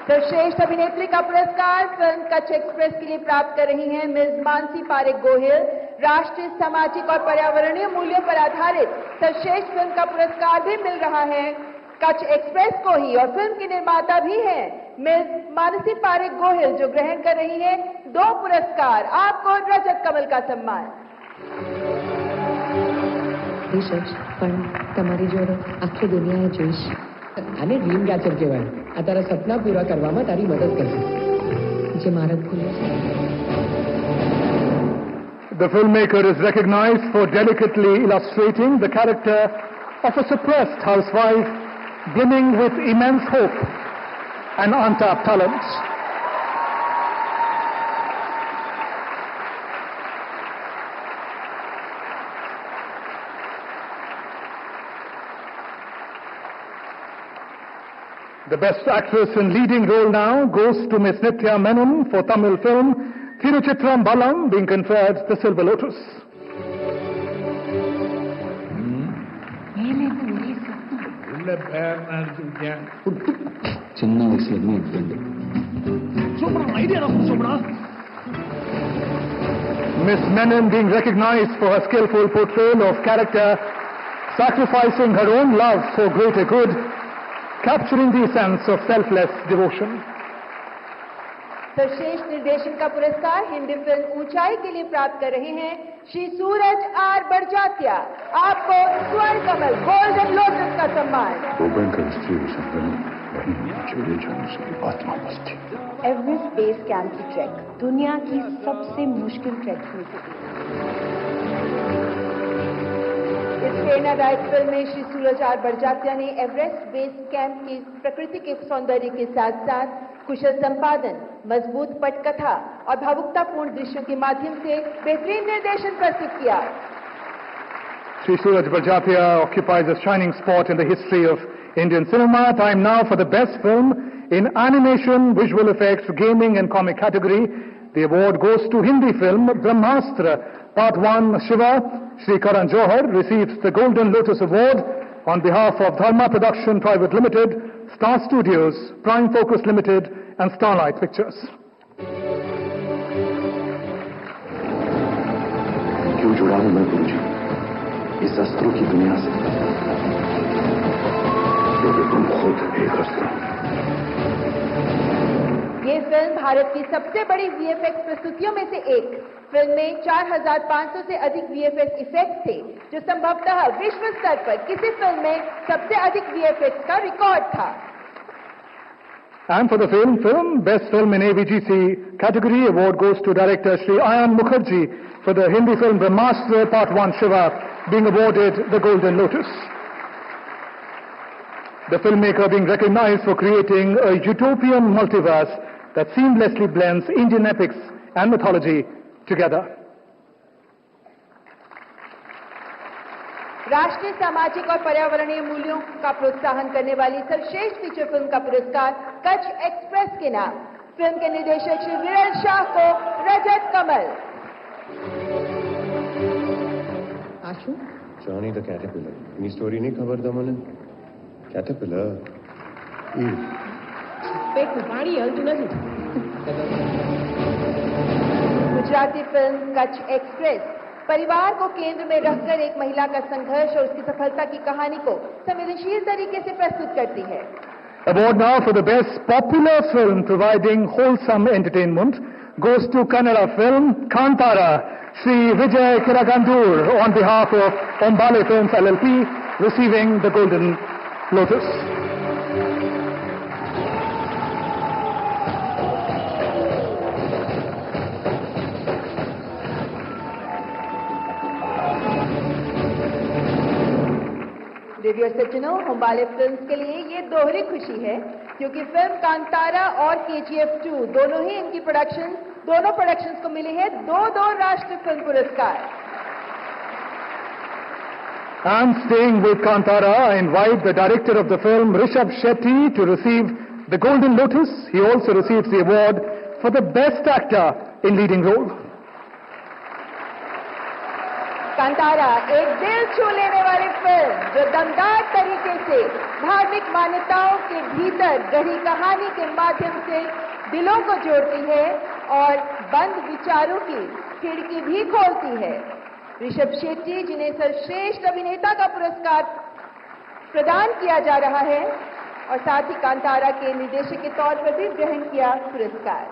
सर्वश्रेष्ठ अभिनेत्री का पुरस्कार फिल्म कच्छ एक्सप्रेस के लिए प्राप्त कर रही हैं मिस मानसी पारेख गोहिल। राष्ट्रीय, सामाजिक और पर्यावरणीय मूल्यों पर आधारित सर्वश्रेष्ठ फिल्म का पुरस्कार भी मिल रहा है कच्छ एक्सप्रेस को ही और फिल्म की निर्माता भी हैं मिस मानसी पारेख गोहिल, जो ग्रहण कर रही हैं 2 पुरस्कार। आपको रजत कमल का सम्मान। પણ તમારી જોડે આખી દુનિયાએ જોઈશ આને ડ્રીમ કેચર કહેવાય. આ તારા સપના પૂરા કરવામાં તારી મદદ કરશે. જે માર્ગ ખુલે છે. The filmmaker is recognized for delicately illustrating the character of a suppressed housewife brimming with immense hope and untapped talent. The best actress in leading role now goes to Miss Nithya Menon for Tamil film Thiruchitram Balam, being conferred the Silver Lotus. చిన్న వయసులోనే అయిపోయింది. Miss Menon being recognized for her skillful portrayal of character sacrificing her own love for greater good, capturing the sense of selfless devotion. सर्वश्रेष्ठ निर्देशन का पुरस्कार Hindi film ऊंचाई के लिए प्राप्त कर रहे हैं श्री सूरज आर बड़जात्या। आपको स्वर्ण कमल गोल्डन लोटस का सम्मान। एवरेस्ट बेस कैंप की ट्रैक दुनिया की सबसे मुश्किल ट्रैक में से इस प्रेरणादायक फिल्म में श्री सूरज आर बड़जात्या ने एवरेस्ट बेस कैंप की प्रकृति के सौंदर्य के साथ साथ कुशल संपादन, मजबूत पटकथा और भावुकतापूर्ण दृश्यों के माध्यम से बेहतरीन निर्देशन प्रस्तुत किया। Sri Suraj Bajapia occupies a shining spot in the history of Indian cinema. Time now for the best film in animation, visual effects, gaming and comic category. The award goes to Hindi film Brahmastra Part 1 Shiva. Shri Karan Johar receives the Golden Lotus Award on behalf of Dharma Production Private Limited, Star Studios, Prime Focus Limited and Starlight Pictures. क्यों जुड़ा हूं मैं गुरुजी इस अस्त्रों की दुनिया से, क्योंकि तुम खुद एक अस्त्र हो। ये फिल्म भारत की सबसे बड़ी वीएफएक्स प्रस्तुतियों में से एक। फिल्म में 4,500 से अधिक वीएफएक्स इफेक्ट थे, जो संभवतः विश्व स्तर पर किसी फिल्म में सबसे अधिक वीएफएक्स का रिकॉर्ड था। And for the film Best Film in AVGC category, award goes to director Shri Ayan Mukherjee for the Hindi film Brahmastra Part 1 Shiva, being awarded the Golden Lotus. The filmmaker being recognized for creating a utopian multiverse that seamlessly blends Indian epics and mythology together. राष्ट्रीय, सामाजिक और पर्यावरणीय मूल्यों का प्रोत्साहन करने वाली सर्वश्रेष्ठ फीचर फिल्म का पुरस्कार कच्छ एक्सप्रेस के नाम। फिल्म के निर्देशक श्री विरल शाह को रजत कमल। आशु जॉनी द कैटरपिलर इनी स्टोरी नहीं खबर था मैंने। कैटरपिलर पेट में पानी हलતું નથી। गुजराती फिल्म कच्छ एक्सप्रेस परिवार को केंद्र में रखकर एक महिला का संघर्ष और उसकी सफलता की कहानी को संवेदनशील तरीके से प्रस्तुत करती है। Award now for the best popular film providing wholesome entertainment goes to Kannada film Kantara. Shri Vijay Kiragandur on behalf of Ombale Films LLP receiving the Golden Lotus. Radio सज्जनों, होम्बाले फिल्म्स के लिए ये दोहरी खुशी है क्योंकि फिल्म कांतारा और KGF 2 दोनों ही इनकी दोनों प्रोडक्शंस को मिले हैं दो राष्ट्रीय फिल्म पुरस्कार। And staying with Kantara, I invite the director of the film, Rishabh Shetty, to receive the Golden Lotus. He also receives the award for the best actor in leading role. Kantara एक दिल छू लेने वाली film जो दमदार तरीके से धार्मिक मान्यताओं के भीतर गहरी कहानी के माध्यम से दिलों को जोड़ती है और बंद विचारों की खिड़की भी खोलती है। ऋषभ शेट्टी, जिन्हें सर्वश्रेष्ठ अभिनेता का पुरस्कार प्रदान किया जा रहा है और साथ ही कांतारा के निर्देशक के तौर पर भी ग्रहण किया पुरस्कार।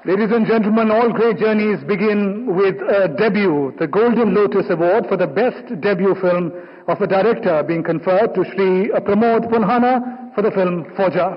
Ladies and gentlemen, all great journeys begin with a debut. The Golden Lotus Award for the best debut film of a director being conferred to Shri Pramod Punhana for the film Fauja.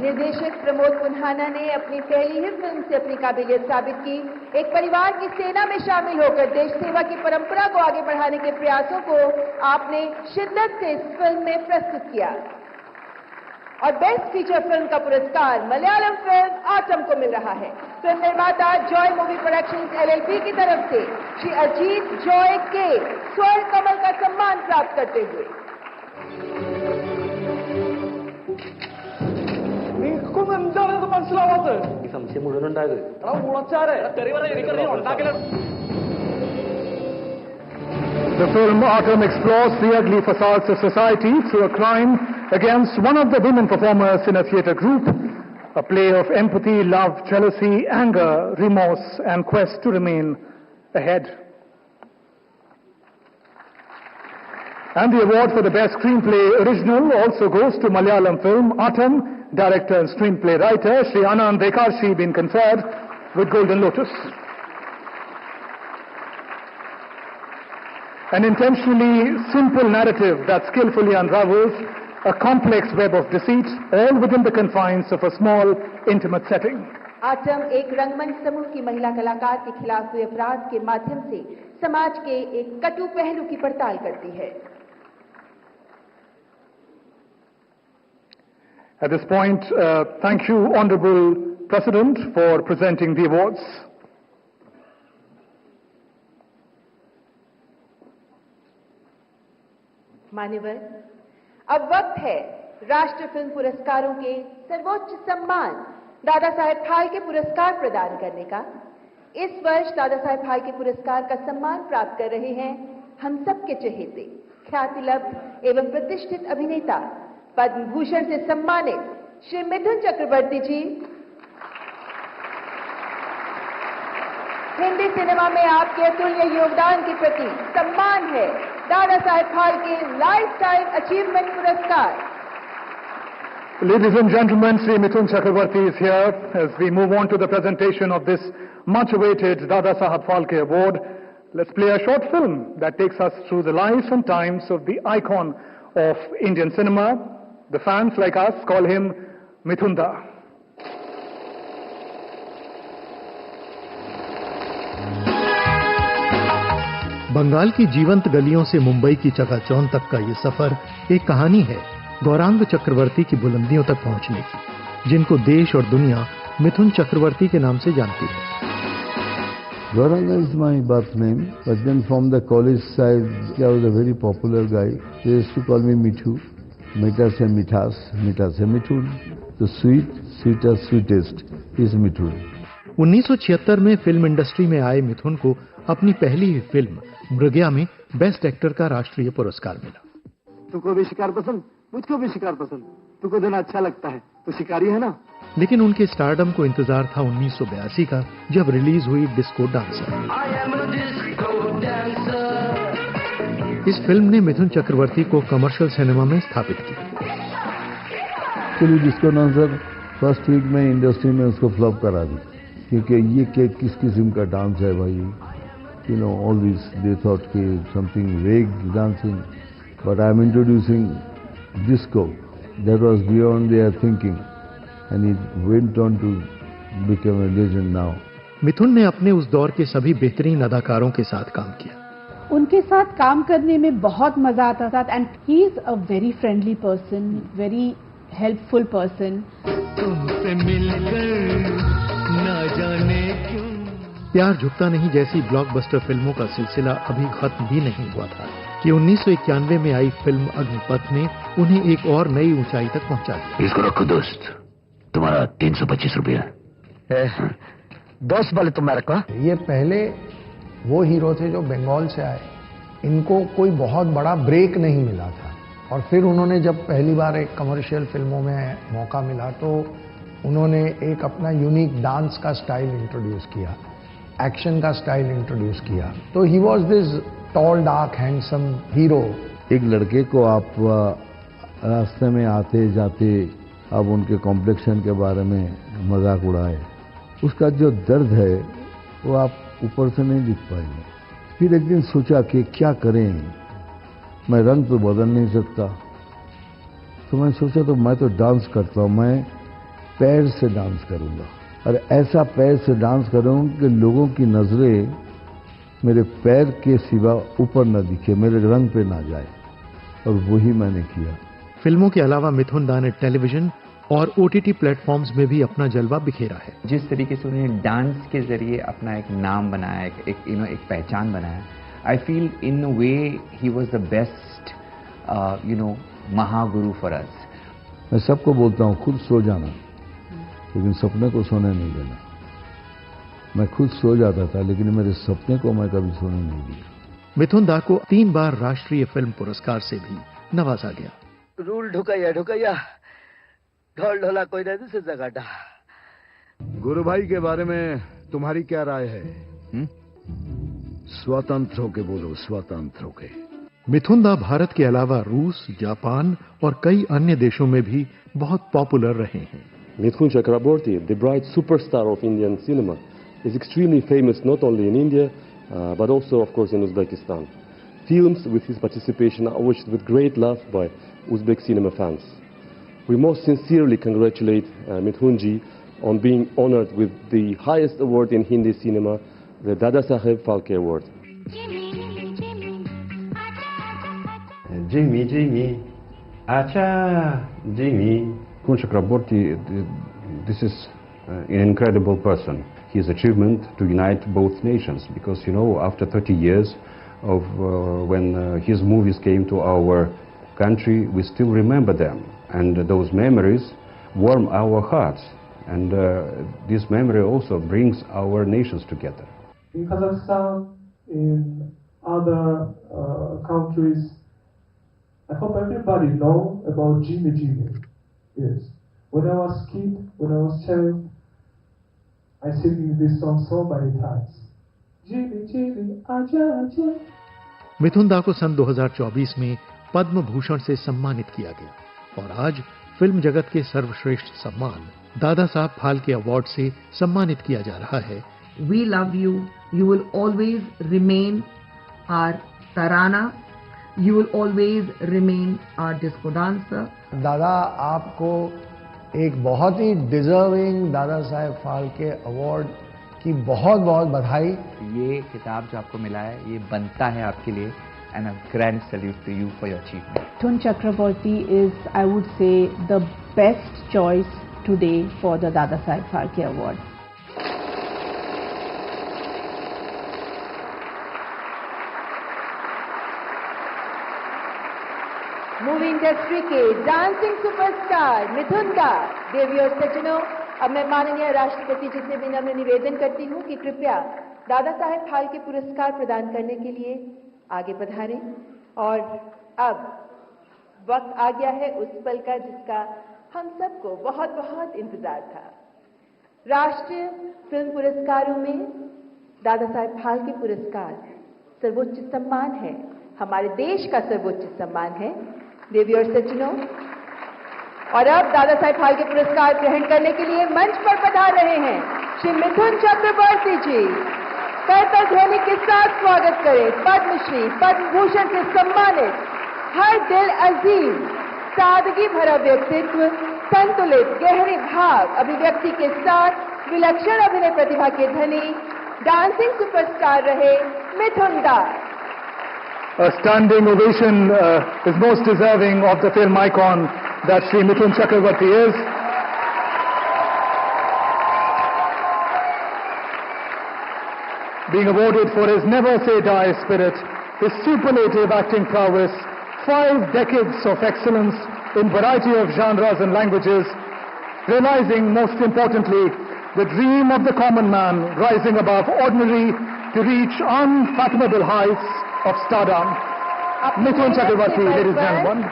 निर्देशक प्रमोद पुन्हाना ने अपनी पहली ही film से अपनी काबिलियत साबित की। एक परिवार की सेना में शामिल होकर देश सेवा की परंपरा को आगे बढ़ाने के प्रयासों को आपने शिद्दत से इस फिल्म में प्रस्तुत किया और बेस्ट फीचर फिल्म का पुरस्कार मलयालम फिल्म आटम को मिल रहा है। फिल्म निर्माता जॉय मूवी प्रोडक्शंस LLP की तरफ से श्री अजीत जॉय के स्वर्ण कमल का सम्मान प्राप्त करते हुए എന്താണെന്ന് മനസ്സിലാവാത്ത ഈ സംശയം മുഴുവൻ ഉണ്ടായത് മുളച്ചാരെ The film Atom explores the ugly facades of society through a crime against one of the women performers in a theatre group. a play of empathy, love, jealousy, anger, remorse, and quest to remain ahead. And the award for the best screenplay original also goes to Malayalam film Atam. Director and screenplay writer Shri Anand Dekarshi been conferred with Golden Lotus. An intentionally simple narrative that skillfully unravels a complex web of deceit, all within the confines of a small, intimate setting. Aattam एक रंगमंच समूह की महिला कलाकार के खिलाफ हुए अपराध के माध्यम से समाज के एक कटु पहलू की पड़ताल करती है. At this point, thank you, Honorable President, for presenting the awards. मान्यवर, अब वक्त है राष्ट्रीय फिल्म पुरस्कारों के सर्वोच्च सम्मान दादा साहेब फाल्के पुरस्कार प्रदान करने का. इस वर्ष दादा साहेब फाल्के पुरस्कार का सम्मान प्राप्त कर रहे हैं हम सबके चहेते ख्यातिलब्ध एवं प्रतिष्ठित अभिनेता पद्म भूषण से सम्मानित श्री मिथुन चक्रवर्ती जी. हिंदी सिनेमा में आपके अतुल्य योगदान के प्रति सम्मान है दादा Saheb Phalke life time achievement पुरस्कार. Ladies and gentlemen, Sri Mithun Chakravarti is here as we move on to the presentation of this much-awaited Dada Saheb Phalke Award. Let's play a short film that takes us through the life and times of the icon of Indian cinema. The fans like us call him Mithunda. Bengal की जीवंत गलियों से मुंबई की चकाचौंध तक का ये सफर एक कहानी है गौरांग चक्रवर्ती की बुलंदियों तक पहुंचने की, जिनको देश और दुनिया मिथुन चक्रवर्ती के नाम से जानती है. Gauranga is my birth name, but then from the college side, I was a very popular guy. They used to call me Mithu. Mita se mithas, mita se Mithun. The sweet, sweetest, sweetest is Mithun. 1976 में film industry में आए मिथुन को अपनी पहली ही film Mrigaya में best actor का राष्ट्रीय पुरस्कार मिला. तुमको भी शिकार पसंद, मुझको भी शिकार पसंद. तुमको देना अच्छा लगता है, तो शिकारी है ना. लेकिन उनके स्टारडम को इंतजार था 1982 का, जब रिलीज हुई डिस्को डांसर. इस फिल्म ने मिथुन चक्रवर्ती को कमर्शियल सिनेमा में स्थापित किया. Actually disco dancer first week में इंडस्ट्री में उसको फ्लॉप करा दी, क्योंकि ये किस किस्म का डांस है भाई. You know, all these, they thought something vague dancing, but I am introducing disco. That was beyond their thinking, and it went on to become a legend now. मिथुन ने अपने उस दौर के सभी बेहतरीन अदाकारों के साथ काम किया. उनके साथ काम करने में बहुत मजा आता था, and he is a very friendly person, very helpful person. तुमसे मिलकर ना जाने क्यों प्यार झुकता नहीं जैसी ब्लॉकबस्टर फिल्मों का सिलसिला अभी खत्म भी नहीं हुआ था कि 1991 में आई फिल्म अग्निपथ ने उन्हें एक और नई ऊंचाई तक पहुंचा दिया. इसको रखो दोस्त, तुम्हारा 325 रुपया. दोस्त बोले तुम रखो. ये पहले वो हीरो थे जो बंगाल से आए, इनको कोई बहुत बड़ा ब्रेक नहीं मिला था, और फिर उन्होंने जब पहली बार एक कमर्शियल फिल्मों में मौका मिला तो उन्होंने एक अपना यूनिक डांस का स्टाइल इंट्रोड्यूस किया, एक्शन का स्टाइल इंट्रोड्यूस किया. तो he was this tall dark handsome hero. एक लड़के को आप रास्ते में आते जाते अब उनके कॉम्प्लेक्शन के बारे में मजाक उड़ाए, उसका जो दर्द है वो आप ऊपर से नहीं दिख पाएंगे. फिर एक दिन सोचा कि क्या करें, मैं रंग तो बदल नहीं सकता, तो मैं सोचा तो मैं तो डांस करता हूँ, मैं पैर से डांस करूँगा, और ऐसा पैर से डांस करूँ कि लोगों की नजरें मेरे पैर के सिवा ऊपर न दिखे, मेरे रंग पे ना जाए, और वही मैंने किया. फिल्मों के अलावा मिथुन दा ने टेलीविजन और OTT प्लेटफॉर्म्स में भी अपना जलवा बिखेरा है. जिस तरीके से उन्होंने डांस के जरिए अपना एक नाम बनाया, एक पहचान बनाया, I feel in a way he was the best Mahaguru for us. मैं सबको बोलता हूँ खुद सो जाना, लेकिन सपने को सोने नहीं देना. मैं खुद सो जाता था, लेकिन मेरे सपने को मैं कभी सोने नहीं दिया. मिथुन दा को 3 बार राष्ट्रीय फिल्म पुरस्कार से भी नवाजा गया. रूल ढुकैया ढुकैया ढोल ढोला कोई नहीं से जगह। गुरु भाई के बारे में तुम्हारी क्या राय है? स्वतंत्र होके बोलो, स्वतंत्र होके। मिथुन दा भारत के अलावा रूस, जापान और कई अन्य देशों में भी बहुत पॉपुलर रहे हैं। Mithun Chakraborty, the bright superstar of Indian cinema, is extremely famous not only in India, but also, of course, in Uzbekistan. Films with his participation are watched with great love by Uzbek cinema fans. We most sincerely congratulate Mithunji on being honored with the highest award in Hindi cinema, the Dada Saheb Phalke Award. Jimmy, Acha, Jimmy. Mithun Chakraborty, this is an incredible person. His achievement to unite both nations, because you know, after 30 years of when his movies came to our country, we still remember them, and those memories warm our hearts, and this memory also brings our nations together. In Kazakhstan, in other countries, I hope everybody know about Jimmy. Yes. When I was kid, when I was child, I sing this song so many times. Jimmy, aja, aja. मिथुन दा को सन 2024 में पद्म भूषण से सम्मानित किया गया और आज film जगत के सर्वश्रेष्ठ सम्मान दादा साहब फाल्के अवार्ड से सम्मानित किया जा रहा है। We love you. You will always remain our Tarana. You will always remain our disco dancer. दादा आपको एक बहुत ही डिजर्विंग दादा साहेब फाल्के अवार्ड की बहुत बहुत बधाई। ये खिताब जो आपको मिला है ये बनता है आपके लिए, and a grand salute to you for your achievement. Mithun Chakraborty is, I would say, the best choice today for the Dada Saheb Phalke Award. Movie industry के डांसिंग सुपरस्टार मिथुन दा, देवी और सज्जनों, अब मैं माननीय राष्ट्रपति जी से विनम्र निवेदन करती हूं कि कृपया दादा साहेब फाल्के पुरस्कार प्रदान करने के लिए आगे पधारें। और अब वक्त आ गया है उस पल का जिसका हम सबको बहुत बहुत इंतजार था। राष्ट्रीय फिल्म पुरस्कारों में दादा साहेब फाल्के पुरस्कार सर्वोच्च सम्मान है, हमारे देश का सर्वोच्च सम्मान है। देवी और सज्जनों, और अब दादा साहेब फाल्के पुरस्कार ग्रहण करने के लिए मंच पर पधार रहे हैं श्री मिथुन चक्रवर्ती जी। करताल ध्वनि के साथ स्वागत करें पद्मश्री, पद्म भूषण से सम्मानित, हर दिल अजीम, सादगी भरा व्यक्तित्व, संतुलित गहरे भाव अभिव्यक्ति के साथ विलक्षण अभिनय प्रतिभा के धनी डांसिंग सुपरस्टार रहे मिथुन दा। A standing ovation is most deserving of the film icon that Shri Mithun Chakraborty is. Being awarded for his never-say-die spirit, his superlative acting prowess, 5 decades of excellence in variety of genres and languages, realizing most importantly the dream of the common man rising above ordinary to reach unfathomable heights of stardom. Mithun Chakraborty, ladies and gentlemen.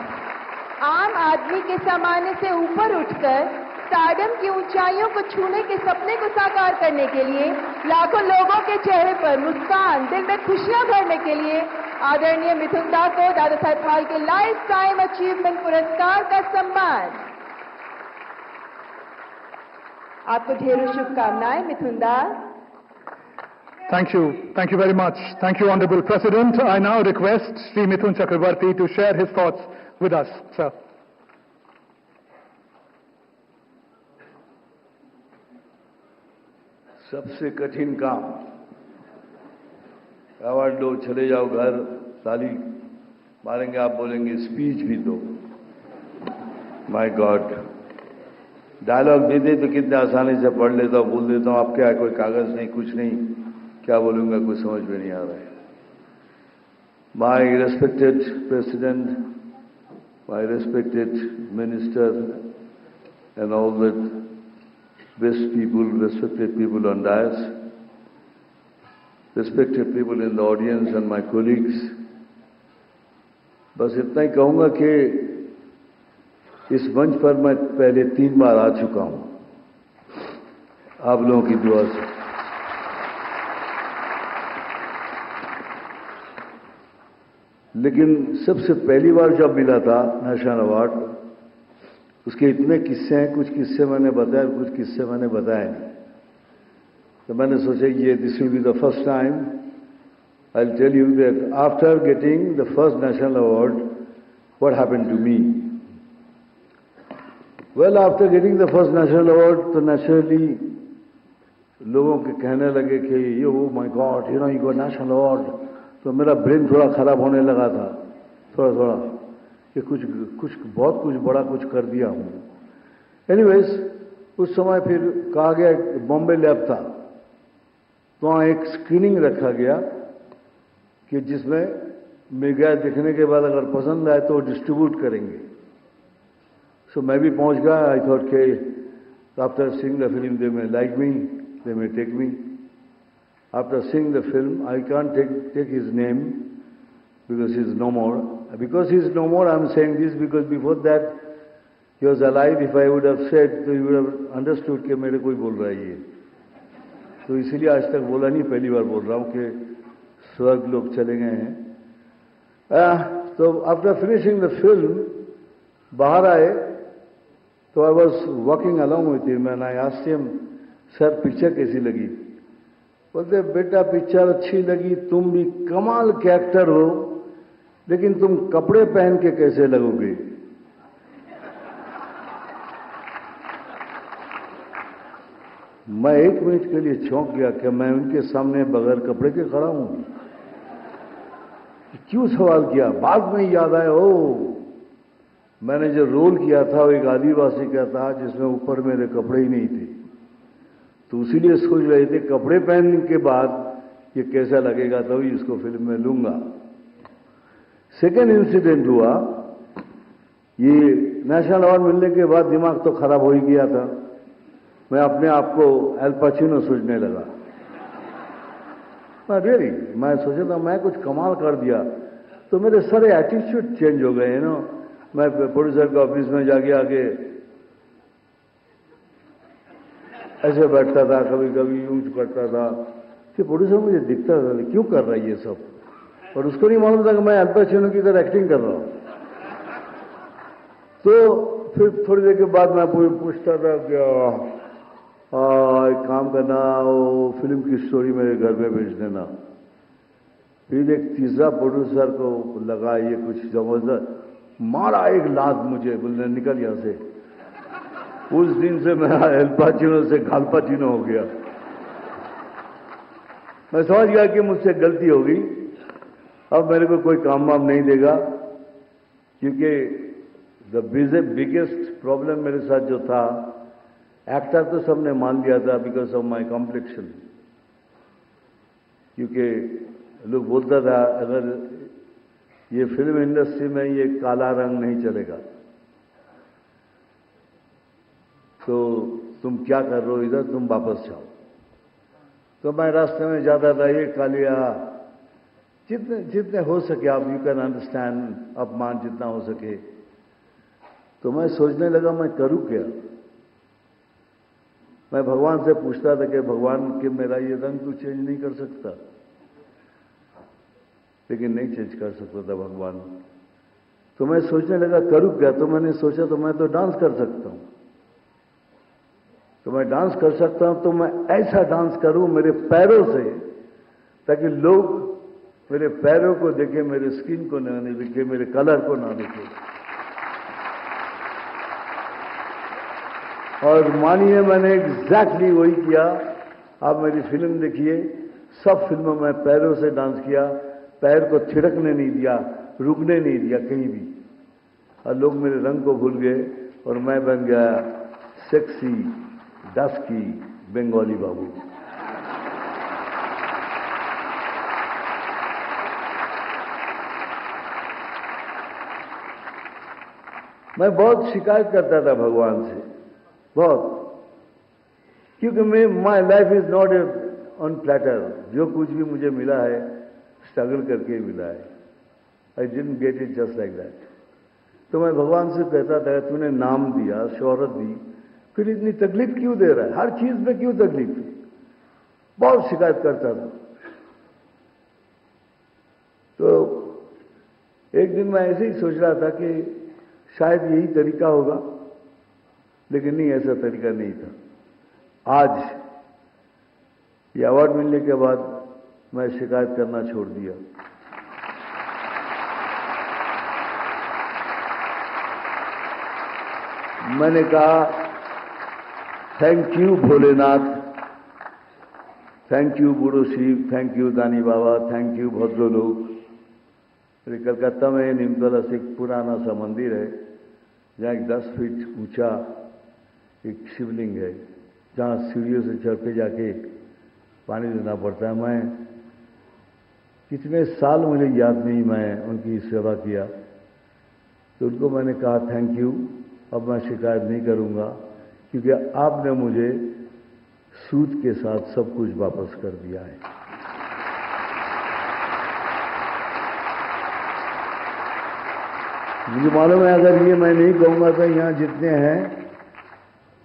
आम आदमी के सामान्य से ऊपर उठकर stardom की ऊंचाइयों को छूने के सपने को साकार करने के लिए लाखों लोगों के चेहरे पर मुस्कान, दिल में खुशियां भरने के लिए आदरणीय मिथुन दा को दादा Saheb Phalke life time achievement पुरस्कार का सम्मान। आपको ढेरों शुभकामनाएं मिथुन दा। Thank you very much. Thank you, Honorable President. I now request Shri Mithun Chakraborty to share his thoughts with us, sir. सबसे कठिन काम, अवार्ड लो, चले जाओ घर, ताली मारेंगे, आप बोलेंगे स्पीच भी दो। माय गॉड, डायलॉग दे दे तो कितने आसानी से पढ़ लेता हूँ, बोल देता हूँ, आप क्या, कोई कागज नहीं, कुछ नहीं, क्या बोलूंगा कुछ समझ में नहीं आ रहा है। My respected president, my respected minister and all the best people, respected people on dais, respected people in the audience and my colleagues, बस इतना ही कहूंगा कि इस मंच पर मैं पहले 3 बार आ चुका हूं आप लोगों की दुआ से। लेकिन सबसे पहली बार जब मिला था नेशनल अवार्ड, उसके इतने किस्से हैं, कुछ किस्से मैंने बताए, कुछ किस्से मैंने बताए नहीं। तो मैंने सोचा ये this will be the first time I will tell you that after getting the first national award what happened to me. Well, after getting the first national award तो नेचुरली लोगों के कहने लगे कि ये oh my god you know you got national award. तो मेरा brain थोड़ा खराब होने लगा था, थोड़ा कि कुछ बहुत कुछ बड़ा कुछ कर दिया हूं। एनीवेज, उस समय फिर कहा गया बॉम्बे लैब था, तो वहाँ एक स्क्रीनिंग रखा गया कि जिसमें मेगा देखने के बाद अगर पसंद आए तो डिस्ट्रीब्यूट करेंगे। सो मैं भी पहुंच गया। आई थॉट के after seeing the film they may like me, they may take me. After seeing the film, I can't take his name because he's no more. Because he's no more, I'm saying this because before that he was alive. If I would have said, so you would have understood कि मेरे कोई बोल रहा है ये। तो इसीलिए आज तक बोला नहीं, पहली बार बोल रहा हूँ कि स्वर्ग लोग चले गए हैं। तो आफ्टर फिनिशिंग द फिल्म बाहर आए तो I was walking along with him and I asked him, sir picture कैसी लगी? बोलते बेटा पिक्चर अच्छी लगी, तुम भी कमाल के एक्टर हो, लेकिन तुम कपड़े पहन के कैसे लगोगे? मैं 1 मिनट के लिए चौंक गया कि मैं उनके सामने बगैर कपड़े के खड़ा हूं। क्यों सवाल किया? बाद में याद आया, ओ मैंने जो रोल किया था वो एक आदिवासी का था जिसमें ऊपर मेरे कपड़े ही नहीं थे, तो इसीलिए सोच रहे थे कपड़े पहनने के बाद ये कैसा लगेगा, तो इसको फिल्म में लूंगा। सेकेंड इंसिडेंट हुआ, ये नेशनल अवार्ड मिलने के बाद दिमाग तो खराब हो ही गया था। मैं अपने आप को एल पाचिनो सोचने लगा। रियली मैं सोचा था मैं कुछ कमाल कर दिया, तो मेरे सारे एटीट्यूड चेंज हो गए ना। मैं प्रोड्यूसर के ऑफिस में जाके आगे ऐसे बैठता था, कभी कभी यूं करता था कि प्रोड्यूसर मुझे दिखता था क्यों कर रहा है ये सब, और उसको नहीं मालूम था कि मैं अल पाचिनो की तरह एक्टिंग कर रहा हूं। तो फिर थोड़ी देर के बाद मैं पूछता था कि एक काम करना, वो फिल्म की स्टोरी मेरे घर में भेज देना। फिर एक तीसरा प्रोड्यूसर को लगा ये कुछ जबरदस्त, मारा एक लात मुझे, बोलने निकल यहां से। उस दिन से मेरा एल पाचिनो से गाल पाचिनो हो गया। मैं समझ गया कि मुझसे गलती होगी, अब मेरे को कोई काम वाम नहीं देगा, क्योंकि द बिगेस्ट प्रॉब्लम मेरे साथ जो था, एक्टर तो सबने मान लिया था बिकॉज ऑफ माई कॉम्प्लेक्शन। क्योंकि लोग बोलता था अगर ये फिल्म इंडस्ट्री में ये काला रंग नहीं चलेगा तो तुम क्या कर रहे हो इधर, तुम वापस जाओ। तो मैं रास्ते में जाता था, ये कालिया, जितने हो सके आप, यू कैन अंडरस्टैंड, अपमान जितना हो सके। तो मैं सोचने लगा मैं करूं क्या। मैं भगवान से पूछता था कि भगवान कि मेरा ये रंग तू चेंज नहीं कर सकता, लेकिन नहीं चेंज कर सकता था भगवान। तो मैं सोचने लगा करूं क्या। तो मैंने सोचा तो मैं तो डांस कर सकता हूं, तो मैं डांस कर सकता हूं, तो मैं ऐसा डांस करूं मेरे पैरों से, ताकि लोग मेरे पैरों को देखे, मेरे स्किन को ना देखे, मेरे कलर को ना देखे। और मानिए मैंने एग्जैक्टली वही किया। आप मेरी फिल्म देखिए, सब फिल्मों में पैरों से डांस किया, पैर को थिरकने नहीं दिया, रुकने नहीं दिया कहीं भी। और लोग मेरे रंग को भूल गए और मैं बन गया सेक्सी डस्की बंगाली बाबू। मैं बहुत शिकायत करता था भगवान से, बहुत, क्योंकि my life is not on platter. जो कुछ भी मुझे मिला है स्ट्रगल करके मिला है। I didn't get it just like that. तो मैं भगवान से कहता था, तूने नाम दिया, शोहरत दी, फिर इतनी तकलीफ क्यों दे रहा है? हर चीज में क्यों तकलीफ? बहुत शिकायत करता था। तो एक दिन मैं ऐसे ही सोच रहा था कि शायद यही तरीका होगा, लेकिन नहीं, ऐसा तरीका नहीं था। आज ये अवार्ड मिलने के बाद मैं शिकायत करना छोड़ दिया। मैंने कहा thank you Bholenath, thank you बूढ़ो शिव, थैंक यू दानी बाबा, थैंक यू भद्र लोग। कलकत्ता में निमतौला से एक पुराना सा मंदिर है, जहाँ एक 10 फीट ऊंचा एक शिवलिंग है, जहाँ सीढ़ियों से चढ़ के जाके पानी देना पड़ता है। मैं कितने साल मुझे याद नहीं, मैं उनकी सेवा किया। तो उनको मैंने कहा थैंक यू, अब मैं शिकायत नहीं करूंगा, क्योंकि आपने मुझे सूद के साथ सब कुछ वापस कर दिया है। मुझे मालूम है अगर ये मैं नहीं कहूंगा तो यहाँ जितने हैं,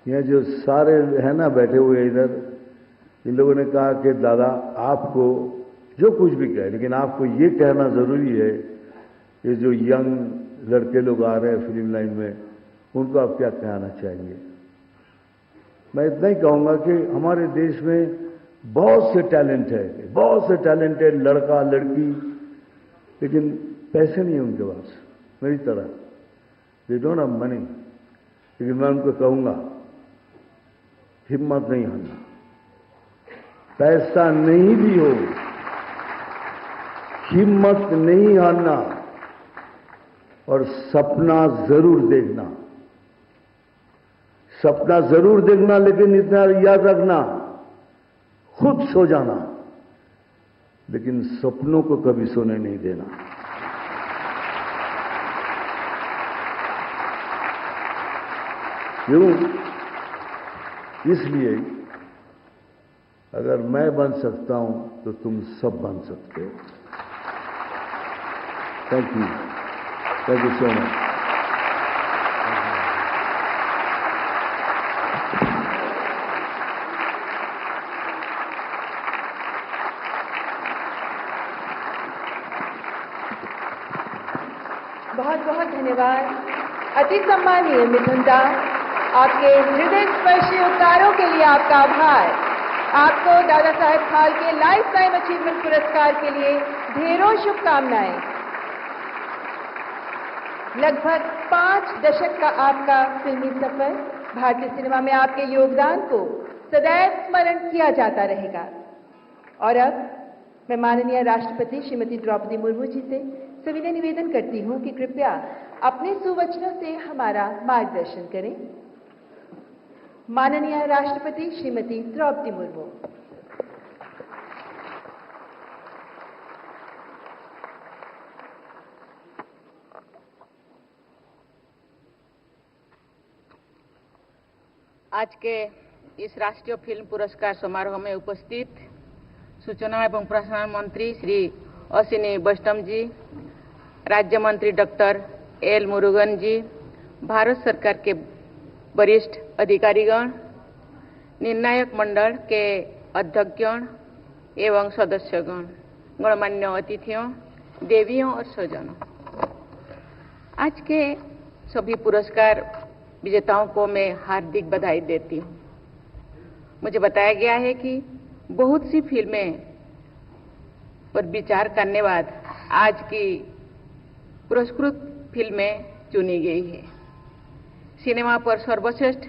यहाँ जो सारे हैं ना बैठे हुए इधर, इन लोगों ने कहा कि दादा आपको जो कुछ भी कहे, लेकिन आपको ये कहना जरूरी है, ये जो यंग लड़के लोग आ रहे हैं फिल्म लाइन में, उनको आप क्या कहना चाहेंगे? मैं इतना ही कहूंगा कि हमारे देश में बहुत से टैलेंट है, बहुत से टैलेंटेड लड़का लड़की, लेकिन पैसे नहीं है उनके पास, मेरी तरह। They don't have money. लेकिन मैं उनको कहूंगा हिम्मत नहीं हारना, पैसा नहीं भी हो, हिम्मत नहीं हारना, और सपना जरूर देखना। सपना जरूर देखना, लेकिन इतना याद रखना, खुद सो जाना, लेकिन सपनों को कभी सोने नहीं देना। क्यों? इसलिए अगर मैं बन सकता हूं तो तुम सब बन सकते हो। Thank you so much. बहुत बहुत धन्यवाद। अति सम्मानीय मिथुन दा, आपके हृदय स्पर्शी उपकारों के लिए आपका आभार। आपको दादा Saheb Phalke life time achievement पुरस्कार के लिए ढेरों शुभकामनाएं। लगभग 5 दशक का आपका फिल्मी सफर, भारतीय सिनेमा में आपके योगदान को सदैव स्मरण किया जाता रहेगा। और अब मैं माननीय राष्ट्रपति श्रीमती द्रौपदी मुर्मू जी से सविनय निवेदन करती हूं कि कृपया अपने सुवचनों से हमारा मार्गदर्शन करें। माननीय राष्ट्रपति श्रीमती द्रौपदी मुर्मू। आज के इस राष्ट्रीय फिल्म पुरस्कार समारोह में उपस्थित सूचना एवं प्रसारण मंत्री श्री अश्विनी वैष्णव जी, राज्य मंत्री डॉक्टर एल मुरुगन जी, भारत सरकार के वरिष्ठ अधिकारीगण, निर्णायक मंडल के अध्यक्षगण एवं सदस्यगण, गणमान्य अतिथियों, देवियों और स्वजनों, आज के सभी पुरस्कार विजेताओं को मैं हार्दिक बधाई देती हूँ। मुझे बताया गया है कि बहुत सी फिल्में पर विचार करने बाद आज की पुरस्कृत फिल्में चुनी गई है। सिनेमा पर सर्वश्रेष्ठ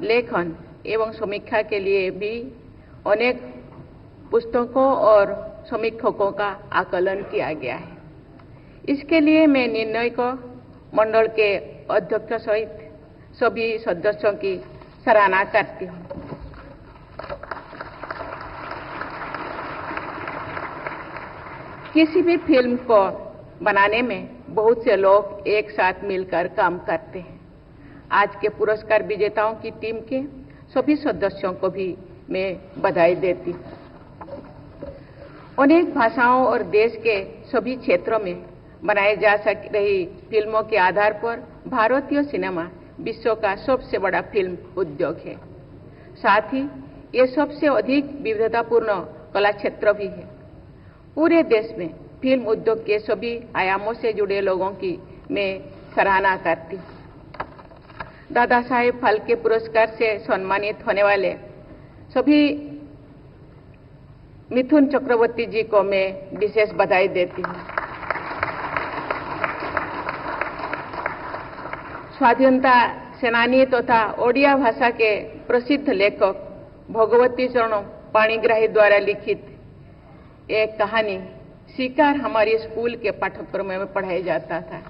लेखन एवं समीक्षा के लिए भी अनेक पुस्तकों और समीक्षकों का आकलन किया गया है। इसके लिए मैं निर्णायक मंडल के अध्यक्ष सहित सभी सदस्यों की सराहना करती हूँ। किसी भी फिल्म को बनाने में बहुत से लोग एक साथ मिलकर काम करते हैं। आज के पुरस्कार विजेताओं की टीम के सभी सदस्यों को भी मैं बधाई देती हूँ। अनेक भाषाओं और देश के सभी क्षेत्रों में बनाई जा रही फिल्मों के आधार पर भारतीय सिनेमा विश्व का सबसे बड़ा फिल्म उद्योग है। साथ ही ये सबसे अधिक विविधतापूर्ण कला क्षेत्र भी है। पूरे देश में फिल्म उद्योग के सभी आयामों से जुड़े लोगों की मैं सराहना करती हूँ। दादा साहेब फाल्के पुरस्कार से सम्मानित होने वाले सभी मिथुन चक्रवर्ती जी को मैं विशेष बधाई देती हूँ। स्वाधीनता सेनानी तथा ओडिया भाषा के प्रसिद्ध लेखक भगवती चरण पाणिग्राही द्वारा लिखित एक कहानी शिकार हमारे स्कूल के पाठ्यक्रम में पढ़ाया जाता था।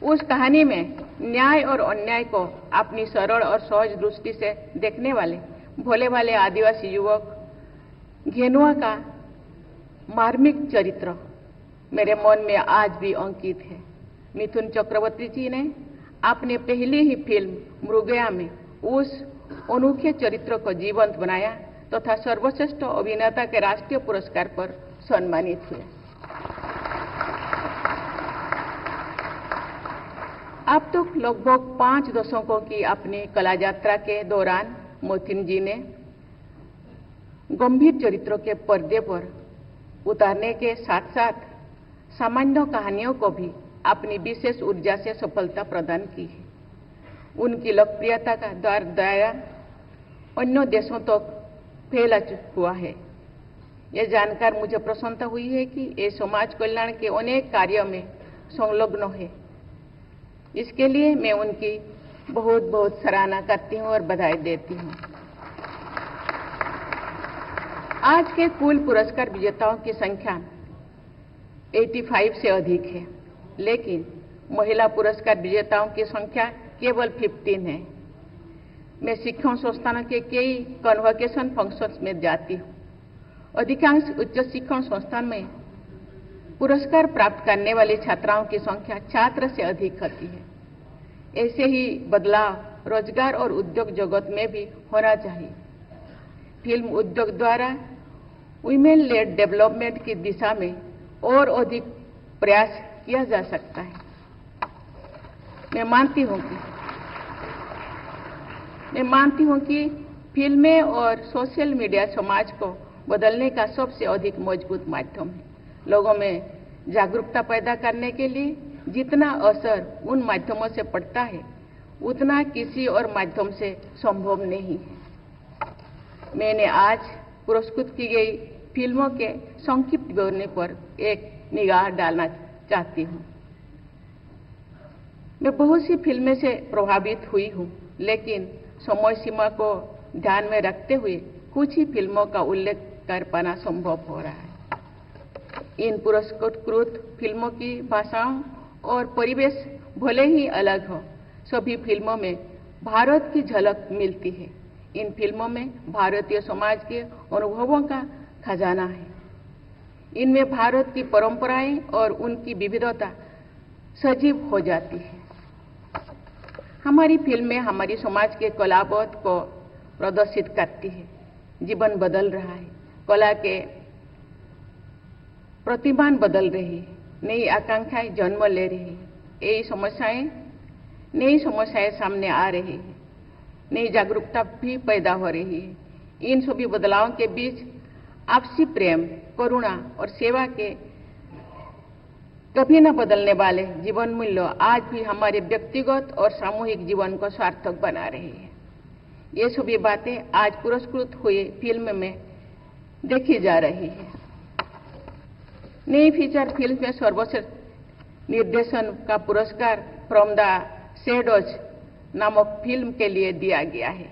उस कहानी में न्याय और अन्याय को अपनी सरल और सहज दृष्टि से देखने वाले भोले वाले आदिवासी युवक घेनुआ का मार्मिक चरित्र मेरे मन में आज भी अंकित है। मिथुन चक्रवर्ती जी ने अपने पहली ही फिल्म मृगया में उस अनोखे चरित्र को जीवंत बनाया तथा सर्वश्रेष्ठ अभिनेता के राष्ट्रीय पुरस्कार पर सम्मानित हुए। अब तक लगभग 5 दशकों की अपनी कला यात्रा के दौरान मिथुन जी ने गंभीर चरित्रों के पर्दे पर उतारने के साथ साथ सामान्य कहानियों को भी अपनी विशेष ऊर्जा से सफलता प्रदान की है। उनकी लोकप्रियता का दायरा अन्य देशों तक फैला हुआ है। यह जानकर मुझे प्रसन्नता हुई है कि ये समाज कल्याण के अनेक कार्यों में संलग्न है। इसके लिए मैं उनकी बहुत बहुत सराहना करती हूँ और बधाई देती हूँ। आज के कुल पुरस्कार विजेताओं की संख्या 85 से अधिक है, लेकिन महिला पुरस्कार विजेताओं की संख्या केवल 15 है। मैं शिक्षण संस्थानों के कई कन्वोकेशन फंक्शंस में जाती हूँ। अधिकांश उच्च शिक्षण संस्थान में पुरस्कार प्राप्त करने वाली छात्राओं की संख्या छात्र से अधिक होती है। ऐसे ही बदलाव रोजगार और उद्योग जगत में भी होना चाहिए। फिल्म उद्योग द्वारा वुमेन लेड डेवलपमेंट की दिशा में और अधिक प्रयास किया जा सकता है। मैं मानती हूं कि फिल्में और सोशल मीडिया समाज को बदलने का सबसे अधिक मजबूत माध्यम है। लोगों में जागरूकता पैदा करने के लिए जितना असर उन माध्यमों से पड़ता है, उतना किसी और माध्यम से संभव नहीं है। मैंने आज पुरस्कृत की गई फिल्मों के संक्षिप्त विवरण पर एक निगाह डालना चाहती हूँ। मैं बहुत सी फिल्में से प्रभावित हुई हूँ, लेकिन समय सीमा को ध्यान में रखते हुए कुछ ही फिल्मों का उल्लेख कर पाना संभव हो रहा है। इन पुरस्कृत फिल्मों की भाषाओं और परिवेश भले ही अलग हो, सभी फिल्मों में भारत की झलक मिलती है। इन फिल्मों में भारतीय समाज के अनुभवों का खजाना है। इनमें भारत की परंपराएं और उनकी विविधता सजीव हो जाती है। हमारी फिल्में हमारी समाज के कलाबोध को प्रदर्शित करती है। जीवन बदल रहा है, कला के प्रतिमान बदल रही है, नई आकांक्षाएं जन्म ले रही है। नई समस्याएं सामने आ रही है, नई जागरूकता भी पैदा हो रही है। इन सभी बदलावों के बीच आपसी प्रेम, करुणा और सेवा के कभी न बदलने वाले जीवन मूल्य आज भी हमारे व्यक्तिगत और सामूहिक जीवन को सार्थक बना रही है। ये सभी बातें आज पुरस्कृत हुए फिल्म में देखी जा रही है। नई फीचर फिल्म में सर्वश्रेष्ठ निर्देशन का पुरस्कार फ्रॉम द शैडोज नामक फिल्म के लिए दिया गया है।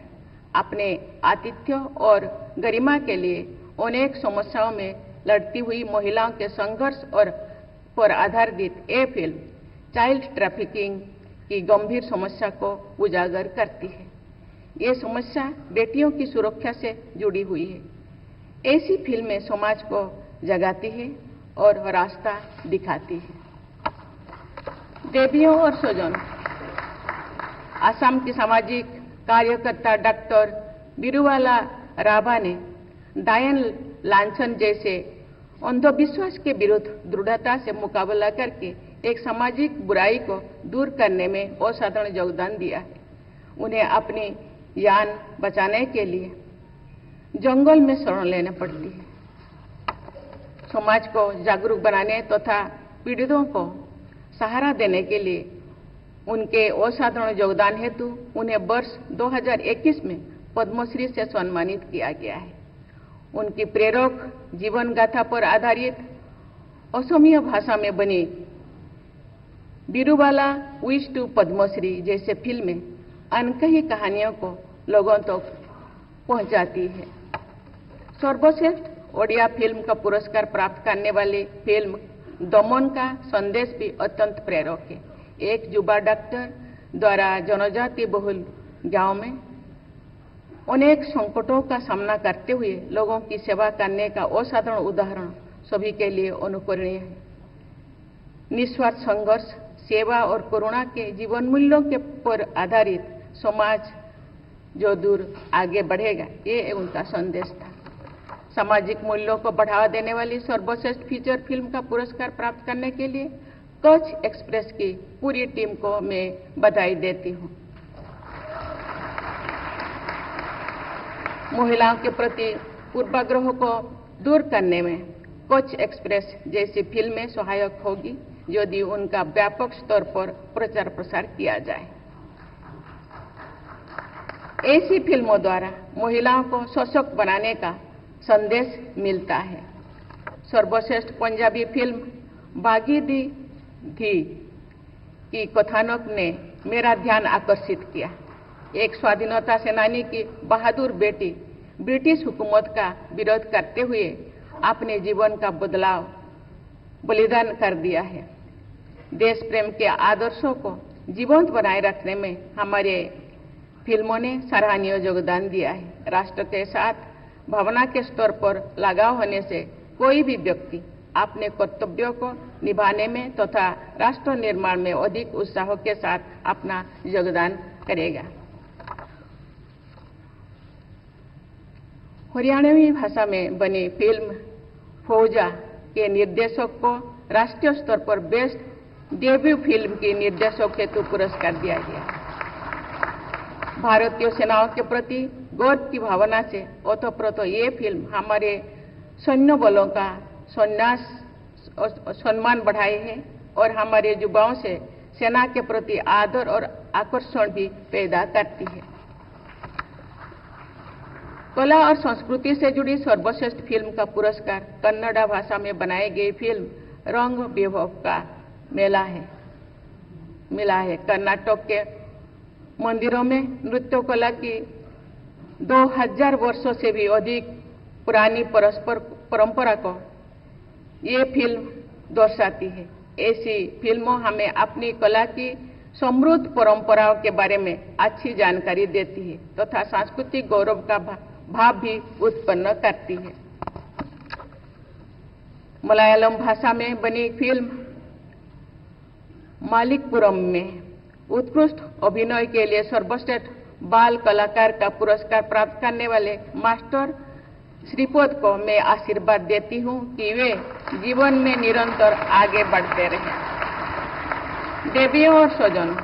अपने आतिथ्य और गरिमा के लिए अनेक समस्याओं में लड़ती हुई महिलाओं के संघर्ष और पर आधारित ये फिल्म चाइल्ड ट्रैफिकिंग की गंभीर समस्या को उजागर करती है। ये समस्या बेटियों की सुरक्षा से जुड़ी हुई है। ऐसी फिल्में समाज को जगाती है और रास्ता दिखाती है। देवियों और स्वजन, असम की सामाजिक कार्यकर्ता डॉक्टर बिरुवाला राभा ने डायन लांछन जैसे अंधविश्वास के विरुद्ध दृढ़ता से मुकाबला करके एक सामाजिक बुराई को दूर करने में असाधारण योगदान दिया है। उन्हें अपनी जान बचाने के लिए जंगल में शरण लेना पड़ती है। समाज को जागरूक बनाने तथा पीड़ितों को सहारा देने के लिए उनके असाधारण योगदान हेतु उन्हें वर्ष 2021 में पद्मश्री से सम्मानित किया गया है। उनकी प्रेरक जीवन गाथा पर आधारित असमिया भाषा में बनी बिरुबाला विश टू पद्मश्री जैसे फिल्में अनकही कहानियों को लोगों तक पहुंचाती है। सर्वश्रेष्ठ ओडिया फिल्म का पुरस्कार प्राप्त करने वाली फिल्म दमन का संदेश भी अत्यंत प्रेरक है। एक युवा डॉक्टर द्वारा जनजाति बहुल गांव में अनेक संकटों का सामना करते हुए लोगों की सेवा करने का असाधारण उदाहरण सभी के लिए अनुकरणीय है। निस्वार्थ संघर्ष, सेवा और करुणा के जीवन मूल्यों के पर आधारित समाज जो दूर आगे बढ़ेगा, ये उनका संदेश था। सामाजिक मूल्यों को बढ़ावा देने वाली सर्वश्रेष्ठ फीचर फिल्म का पुरस्कार प्राप्त करने के लिए कच्छ एक्सप्रेस की पूरी टीम को मैं बधाई देती हूं। महिलाओं के प्रति पूर्वाग्रहों को दूर करने में कच्छ एक्सप्रेस जैसी फिल्में सहायक होगी यदि उनका व्यापक स्तर पर प्रचार प्रसार किया जाए। ऐसी फिल्मों द्वारा महिलाओं को सशक्त बनाने का संदेश मिलता है। सर्वश्रेष्ठ पंजाबी फिल्म बागी दी थी की कथानक ने मेरा ध्यान आकर्षित किया। एक स्वाधीनता सेनानी की बहादुर बेटी ब्रिटिश हुकूमत का विरोध करते हुए अपने जीवन का बलिदान कर दिया है। देश प्रेम के आदर्शों को जीवंत बनाए रखने में हमारे फिल्मों ने सराहनीय योगदान दिया है। राष्ट्र के साथ भावना के स्तर पर लगाव होने से कोई भी व्यक्ति अपने कर्तव्यों को निभाने में तथा राष्ट्र निर्माण में अधिक उत्साह के साथ अपना योगदान करेगा। हरियाणवी भाषा में बनी फिल्म फौजा के निर्देशक को राष्ट्रीय स्तर पर बेस्ट डेब्यू फिल्म की निर्देशक हेतु पुरस्कार दिया गया। भारतीय सेनाओं के प्रति गौरव की भावना से ओतप्रोत ये फिल्म हमारे सैन्य बलों का सम्मान बढ़ाए है और हमारे युवाओं से सेना के प्रति आदर और आकर्षण भी पैदा करती है। कला और संस्कृति से जुड़ी सर्वश्रेष्ठ फिल्म का पुरस्कार कन्नड़ा भाषा में बनाई गई फिल्म रंग वैभव का मिला है। कर्नाटक के मंदिरों में नृत्य कला की 2000 वर्षों से भी अधिक पुरानी परंपरा को ये फिल्म दर्शाती है। ऐसी फिल्मों हमें अपनी कला की समृद्ध परंपराओं के बारे में अच्छी जानकारी देती है तथा सांस्कृतिक गौरव का भाव भी उत्पन्न करती है। मलयालम भाषा में बनी फिल्म मालिकपुरम में उत्कृष्ट अभिनय के लिए सर्वश्रेष्ठ बाल कलाकार का पुरस्कार प्राप्त करने वाले मास्टर श्रीपद को मैं आशीर्वाद देती हूं कि वे जीवन में निरंतर आगे बढ़ते रहें। देवियों और स्वजन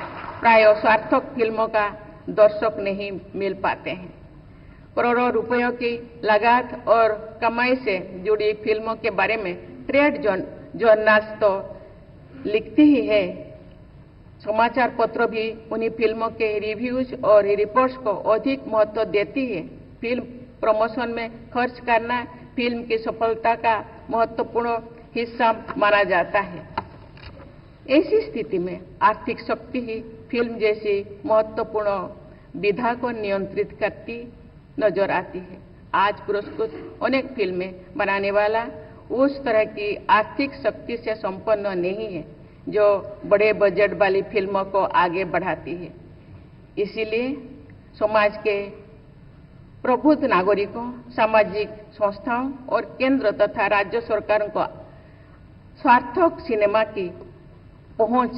प्राय सार्थक फिल्मों का दर्शक नहीं मिल पाते हैं। करोड़ों रुपयों की लागत और कमाई से जुड़ी फिल्मों के बारे में ट्रेड जर्नल्स तो लिखती ही है। समाचार पत्र भी उन्हीं फिल्मों के रिव्यूज और रिपोर्ट्स को अधिक महत्व देती है। फिल्म प्रमोशन में खर्च करना फिल्म की सफलता का महत्वपूर्ण हिस्सा माना जाता है। ऐसी स्थिति में आर्थिक शक्ति ही फिल्म जैसी महत्वपूर्ण विधा को नियंत्रित करती नजर आती है। आज पुरस्कृत अनेक फिल्में बनाने वाला उस तरह की आर्थिक शक्ति से संपन्न नहीं है जो बड़े बजट वाली फिल्मों को आगे बढ़ाती है। इसीलिए समाज के प्रबुद्ध नागरिकों, सामाजिक संस्थाओं और केंद्र तथा राज्य सरकारों को सार्थक सिनेमा की पहुंच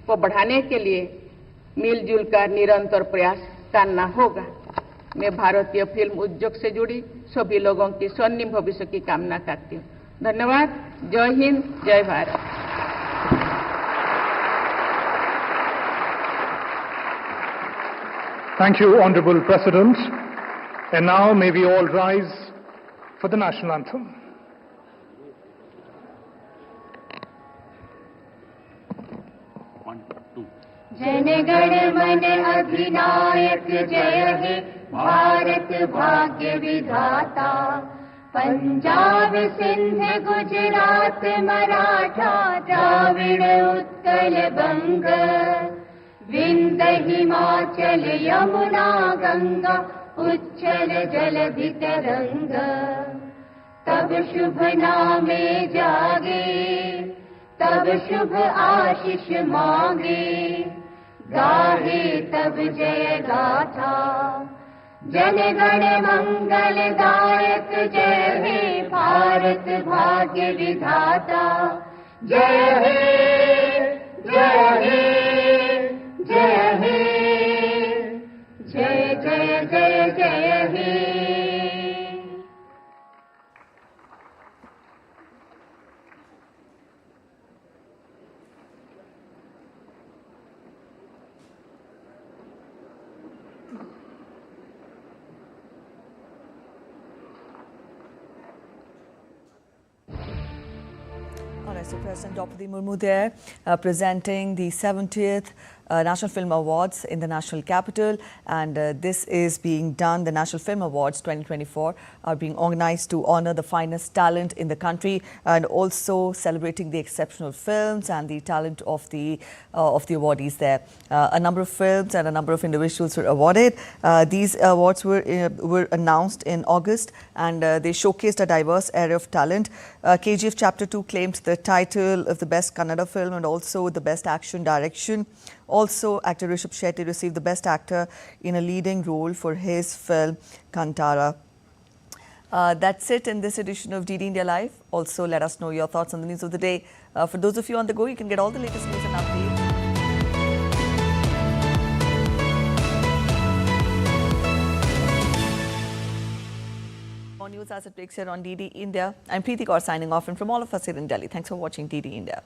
को बढ़ाने के लिए मिलजुल कर निरंतर प्रयास करना होगा। मैं भारतीय फिल्म उद्योग से जुड़ी सभी लोगों की स्वर्णिम भविष्य की कामना करती हूँ। धन्यवाद। जय हिंद, जय Bharat. Thank you, Honorable President. And now may we all rise for the national anthem. Jana Gana मन अधिनायक जय हे भारत भाग्य विधाता। पंजाब सिंध गुजरात मराठा द्राविड़ उत्कल बंग। विंध्य हिमाचल यमुना गंगा उच्छल जलधि तरंग। तब शुभ नामे जागे तब शुभ आशीष मांगे। गाहे तब जय गाथा जन गण मंगलदायक जय हे भारत भाग्य विधाता। जय हे जय हे जय हे जय जय जय जय हे। So President Draupadi Murmu there presenting the 70th National Film Awards in the national capital, and this is being done. The National Film Awards 2024 are being organized to honor the finest talent in the country and also celebrating the exceptional films and the talent of the awardees there. A number of films and a number of individuals were awarded. These awards were announced in August, and they showcased a diverse array of talent. KGF Chapter 2 claimed the title of the best Kannada film and also the best action direction. Also, actor Rishabh Shetty received the best actor in a leading role for his film Kantara. That's it in this edition of DD India Live. Also, let us know your thoughts on the news of the day. For those of you on the go, you can get all the latest news and updates. More news as it breaks here on DD India. I'm Preeti Kaur signing off, and from all of us here in Delhi, thanks for watching DD India.